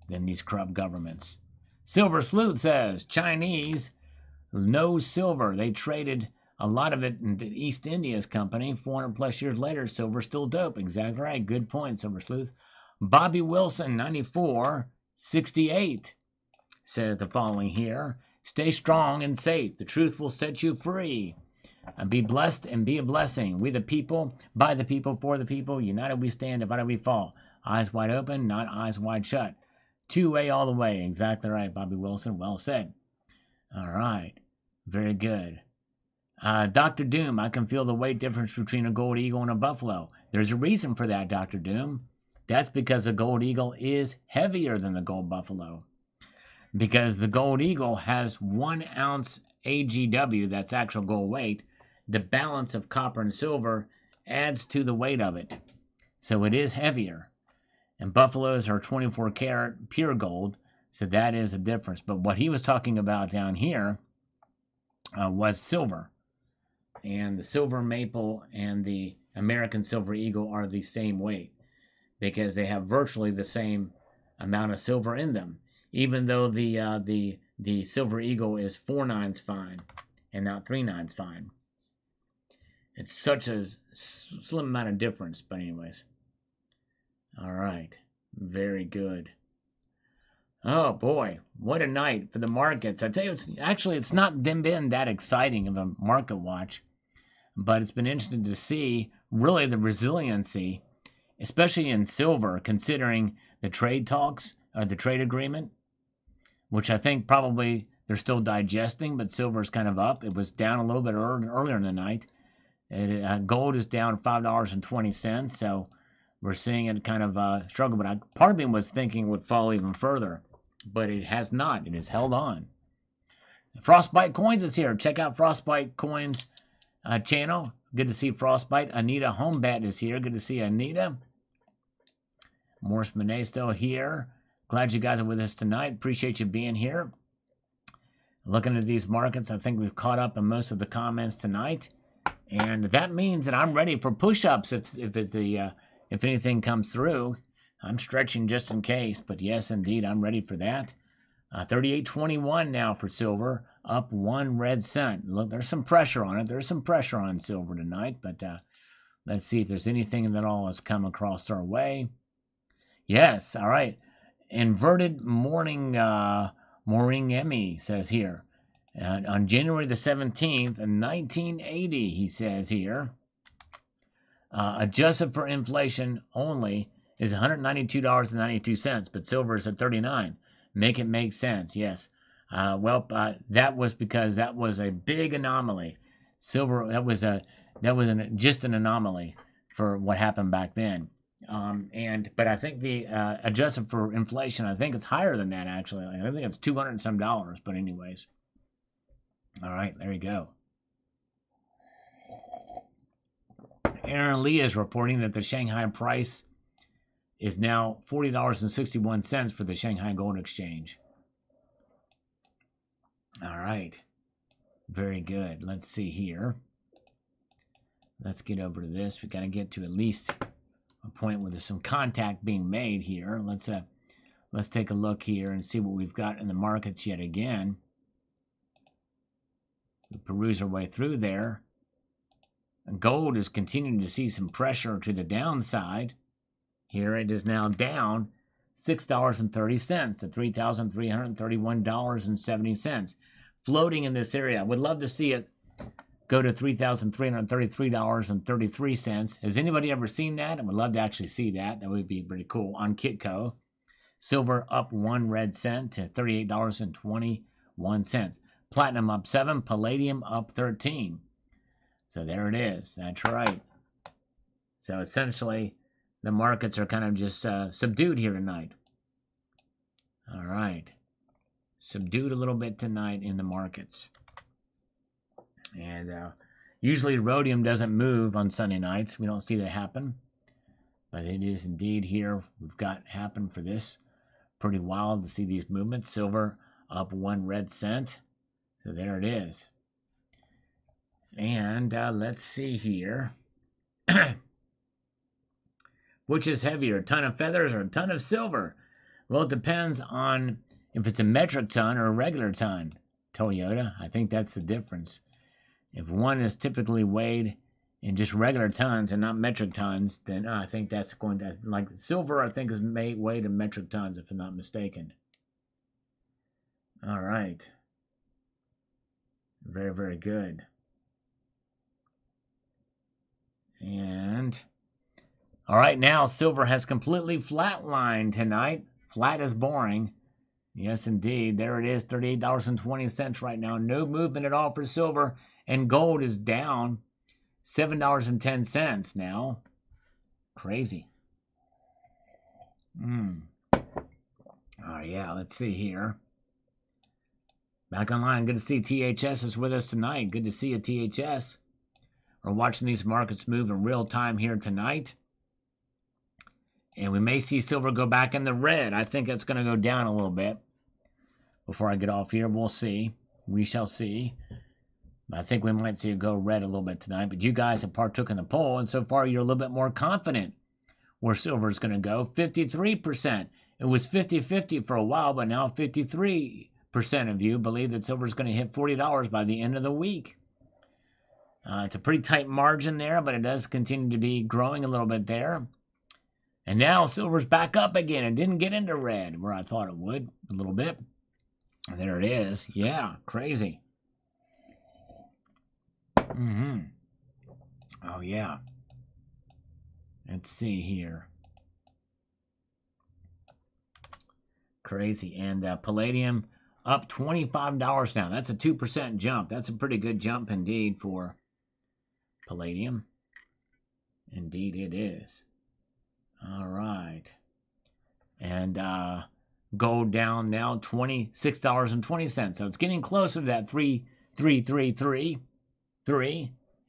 than these corrupt governments. Silver Sleuth says, Chinese, no silver. They traded a lot of it in the East India's company. 400 plus years later, silver still dope. Exactly right. Good point, Silver Sleuth. Bobby Wilson, 9468, says the following here. Stay strong and safe. The truth will set you free. And be blessed and be a blessing. We the people, by the people, for the people. United we stand, divided we fall. Eyes wide open, not eyes wide shut. Two-way all the way. Exactly right, Bobby Wilson. Well said. All right. Very good. Dr. Doom, I can feel the weight difference between a gold eagle and a buffalo. There's a reason for that, Dr. Doom. That's because the gold eagle is heavier than the gold buffalo. Because the gold eagle has 1 ounce AGW, that's actual gold weight. The balance of copper and silver adds to the weight of it. So it is heavier. And buffaloes are 24 karat pure gold, so that is a difference. But what he was talking about down here was silver. And the silver maple and the American silver eagle are the same weight because they have virtually the same amount of silver in them. Even though the silver eagle is 4 nines fine and not 3 nines fine. It's such a slim amount of difference, but anyways. All right. Very good. Oh, boy. What a night for the markets. I tell you, it's not been that exciting of a market watch, but it's been interesting to see really the resiliency, especially in silver, considering the trade talks, the trade agreement, which I think probably they're still digesting, but silver is kind of up. It was down a little bit earlier in the night. Gold is down $5.20, so we're seeing it kind of struggle. But part of me was thinking it would fall even further, but it has not. It has held on. Frostbite Coins is here. Check out Frostbite Coins channel. Good to see Frostbite. Anita Homebat is here. Good to see Anita. Morris Monet still here. Glad you guys are with us tonight. Appreciate you being here. Looking at these markets, I think we've caught up on most of the comments tonight. And that means that I'm ready for push-ups if anything comes through. I'm stretching just in case, but yes, indeed, I'm ready for that. 38.21 now for silver. up 1 red cent. Look, there's some pressure on it. There's some pressure on silver tonight, but let's see if there's anything that all has come across our way. Yes, all right. Inverted morning Emmy says here. On January the 17th, 1980, he says here, adjusted for inflation only is $192.92, but silver is at 39. Make it make sense, yes. That was because that was a big anomaly. Silver, just an anomaly for what happened back then. But I think the adjusted for inflation, I think it's higher than that actually. I think it's $200 and some dollars. But anyways, all right, there you go. Aaron Lee is reporting that the Shanghai price is now $40.61 for the Shanghai Gold Exchange. All right, very good. Let's see here. Let's get over to this. We got to get to at least a point where there's some contact being made here. Let's take a look here and see what we've got in the markets yet again. We peruse our way through there. And gold is continuing to see some pressure to the downside. Here it is now down $6.30 to $3,331.70. Floating in this area. I would love to see it go to $3,333.33. Has anybody ever seen that? I would love to actually see that. That would be pretty cool. On Kitco, silver up 1 red cent to $38.21. Platinum up 7, palladium up 13. So there it is. That's right. So essentially, the markets are kind of just subdued here tonight. All right. Subdued a little bit tonight in the markets. And usually rhodium doesn't move on Sunday nights. We don't see that happen. But it is indeed here. We've got happen for this. Pretty wild to see these movements. Silver up 1 red cent. So there it is. And let's see here. Which is heavier, a ton of feathers or a ton of silver? Well, it depends on if it's a metric ton or a regular ton. Toyota, I think that's the difference. If one is typically weighed in just regular tons and not metric tons, then I think that's going to, like silver, I think is weighed in metric tons, if I'm not mistaken. All right. Very, very good. And, all right, now silver has completely flatlined tonight. Flat as boring. Yes, indeed. There it is, $38.20 right now. No movement at all for silver. And gold is down $7.10 now. Crazy. Oh, yeah, let's see here. Back online. Good to see THS is with us tonight. Good to see you, THS. We're watching these markets move in real time here tonight. And we may see silver go back in the red. I think it's going to go down a little bit. Before I get off here, we'll see. We shall see. I think we might see it go red a little bit tonight. But you guys have partook in the poll, and so far you're a little bit more confident where silver is going to go. 53%. It was 50-50 for a while, but now 53% of you believe that silver is going to hit $40 by the end of the week. It's a pretty tight margin there, but it does continue to be growing a little bit there. And now silver's back up again. It didn't get into red where I thought it would a little bit. And there it is. Yeah, crazy. Oh, yeah. Let's see here. Crazy. And palladium up $25 now. That's a 2% jump. That's a pretty good jump indeed for palladium. Indeed it is. All right. And gold down now $26.20. So it's getting closer to that 3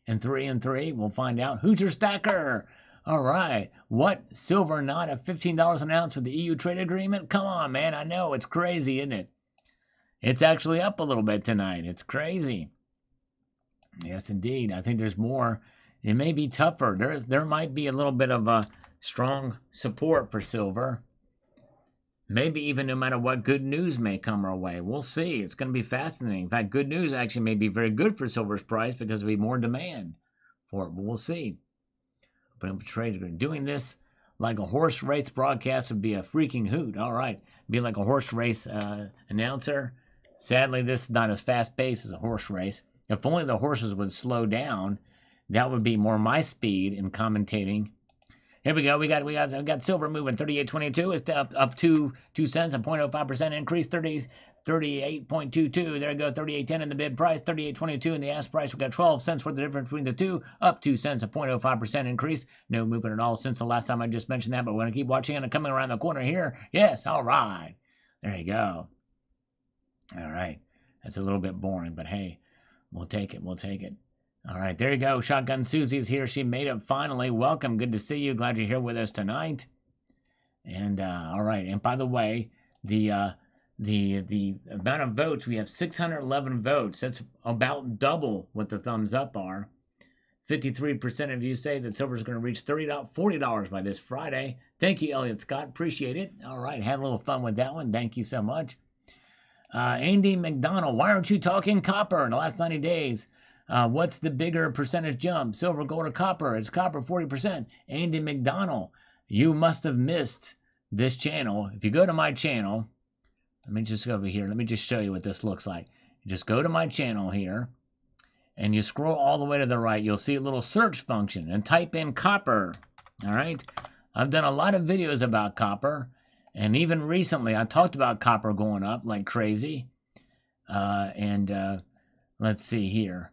and 3. We'll find out. Who's your stacker? All right. What? Silver not at $15 an ounce with the EU trade agreement? Come on, man. I know. It's crazy, isn't it? It's actually up a little bit tonight. It's crazy. Yes, indeed. I think there's more. It may be tougher. There might be a little bit of a strong support for silver. Maybe even no matter what good news may come our way. We'll see. It's going to be fascinating. In fact, good news actually may be very good for silver's price because there'll be more demand for it. But we'll see. But doing this like a horse race broadcast would be a freaking hoot. All right. Be like a horse race announcer. Sadly, this is not as fast paced as a horse race. If only the horses would slow down, that would be more my speed in commentating. Here we go. We got silver moving 38.22. It's up 2 cents, a 0.05% increase. 38.22. There we go. 38.10 in the bid price. 38.22 in the ask price. We got 12 cents worth of difference between the two. Up 2 cents, a 0.05% increase. No movement at all since the last time I just mentioned that. But we're gonna keep watching it. Coming around the corner here. Yes. All right. There you go. All right. That's a little bit boring, but hey, we'll take it. We'll take it. All right, there you go. Shotgun Susie's here. She made it finally. Welcome. Good to see you. Glad you're here with us tonight. And all right. And by the way, the amount of votes, we have 611 votes. That's about double what the thumbs up are. 53% of you say that silver's going to reach $40 by this Friday. Thank you, Elliot Scott. Appreciate it. All right, had a little fun with that one. Thank you so much. Andy McDonald, why aren't you talking copper in the last 90 days? What's the bigger percentage jump? Silver, gold, or copper? It's copper, 40%. Andy McDonald, you must have missed this channel. If you go to my channel, let me just go over here. Let me just show you what this looks like. You just go to my channel here, and you scroll all the way to the right. You'll see a little search function, and type in copper. All right? I've done a lot of videos about copper, and even recently I talked about copper going up like crazy. Let's see here.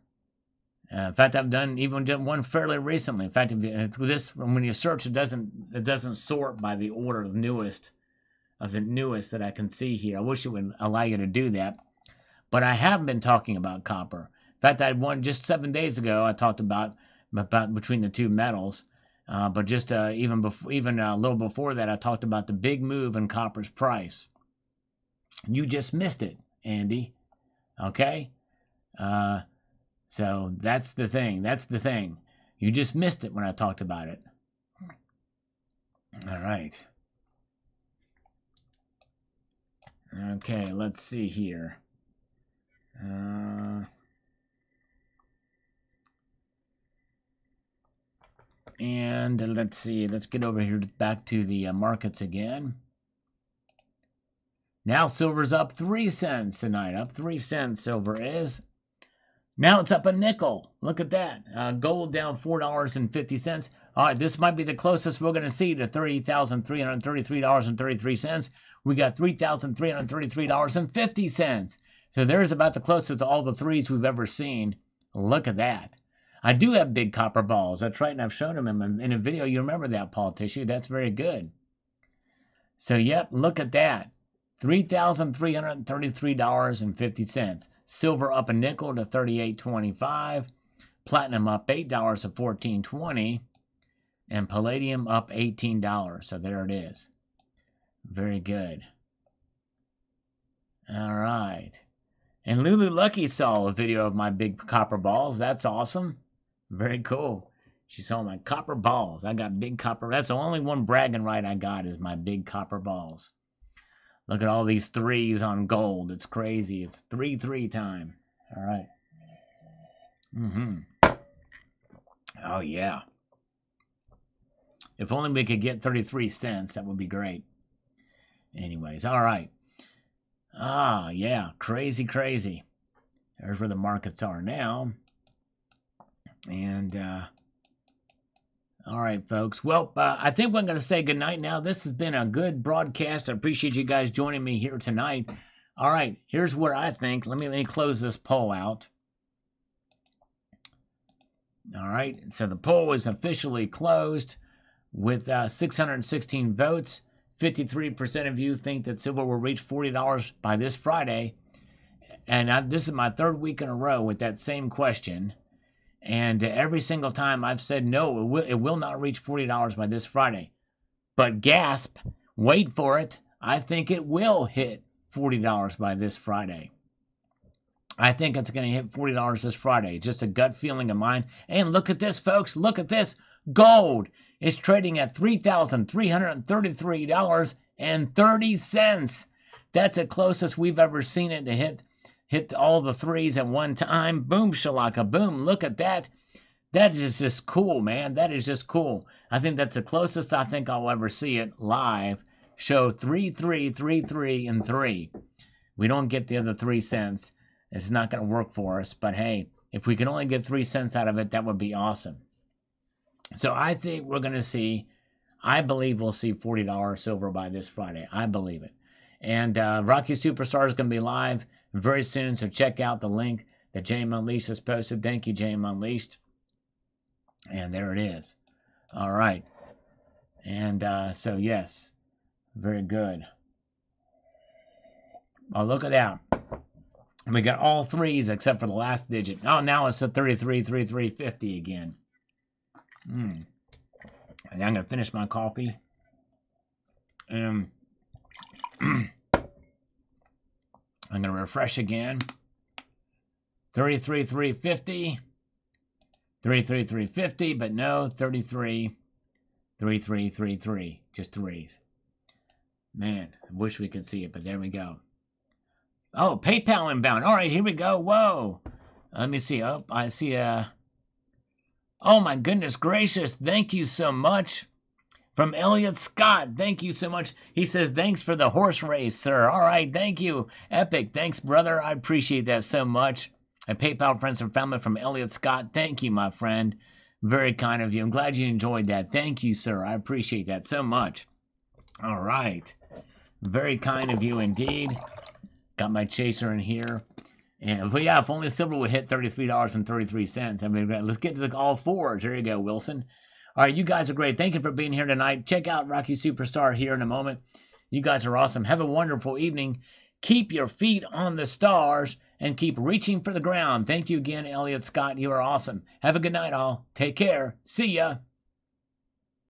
In fact, I've done one fairly recently. In fact, when you search, it doesn't sort by the order of the newest that I can see here. I wish it would allow you to do that, but I have been talking about copper. In fact, I had one just 7 days ago. I talked about between the two metals, but just even a little before that, I talked about the big move in copper's price. You just missed it, Andy. Okay. So that's the thing. That's the thing. You just missed it when I talked about it. All right. Okay, let's see here. And let's see. Let's get over here back to the markets again. Now silver's up 3 cents tonight. Up 3 cents silver is. Now it's up a nickel. Look at that. Gold down $4.50. All right, this might be the closest we're going to see to $30,333.33. We got $3,333.50. So there's about the closest to all the threes we've ever seen. Look at that. I do have big copper balls. That's right, and I've shown them in a video. You remember that, Paul Tissue. That's very good. So, yep, look at that. $3,333.50. Silver up a nickel to $38.25. Platinum up $8 to $14.20. And palladium up $18. So there it is. Very good. All right. And Lulu Lucky saw a video of my big copper balls. That's awesome. Very cool. She saw my copper balls. I got big copper. That's the only one bragging right I got is my big copper balls. Look at all these threes on gold. It's crazy. It's 3-3 time. All right. Oh, yeah. If only we could get 33 cents, that would be great. Anyways, all right. Ah, yeah. Crazy, crazy. There's where the markets are now. And, all right, folks. Well, I think we're going to say goodnight now. This has been a good broadcast. I appreciate you guys joining me here tonight. All right, here's where I think. Let me close this poll out. All right, so the poll is officially closed with 616 votes. 53% of you think that silver will reach $40 by this Friday. And this is my third week in a row with that same question. And every single time I've said, no, it will not reach $40 by this Friday. But gasp, wait for it. I think it will hit $40 by this Friday. I think it's going to hit $40 this Friday. Just a gut feeling of mine. And look at this, folks. Look at this. Gold is trading at $3,333 That's the closest we've ever seen it to hit all the threes at one time. Boom shalaka boom. Look at that. That is just cool, man. That is just cool. I think that's the closest I think I'll ever see it live. Show 3 3 3 3 and 3. We don't get the other 3 cents. It's not going to work for us, but hey, if we can only get 3 cents out of it, that would be awesome. So I think we're going to see, I believe we'll see $40 silver by this Friday. I believe it. And Rocky Superstar is going to be live very soon, so check out the link that JM Unleashed has posted. Thank you, JM Unleashed. And there it is. All right. And so, yes, very good. Oh, look at that. We got all threes except for the last digit. Oh, now it's a 33, 33, 50 again. And I'm going to finish my coffee. I'm going to refresh again. 33, 350. 33, 350, but no, 33, 33, 33. Just threes. Man, I wish we could see it, but there we go. Oh, PayPal inbound. All right, here we go. Whoa. Let me see. Oh, I see a... Oh, my goodness gracious. Thank you so much. From Elliot Scott. Thank you so much. He says, thanks for the horse race, sir. All right, thank you. Epic. Thanks, brother. I appreciate that so much. A PayPal friends and family from Elliot Scott. Thank you, my friend. Very kind of you. I'm glad you enjoyed that. Thank you, sir. I appreciate that so much. All right. Very kind of you indeed. Got my chaser in here. And but yeah, if only silver would hit $33.33. I mean, let's get to the all fours. There you go, Wilson. All right, you guys are great. Thank you for being here tonight. Check out Rocky Superstar here in a moment. You guys are awesome. Have a wonderful evening. Keep your feet on the stars and keep reaching for the ground. Thank you again, Elliot Scott. You are awesome. Have a good night, all. Take care. See ya.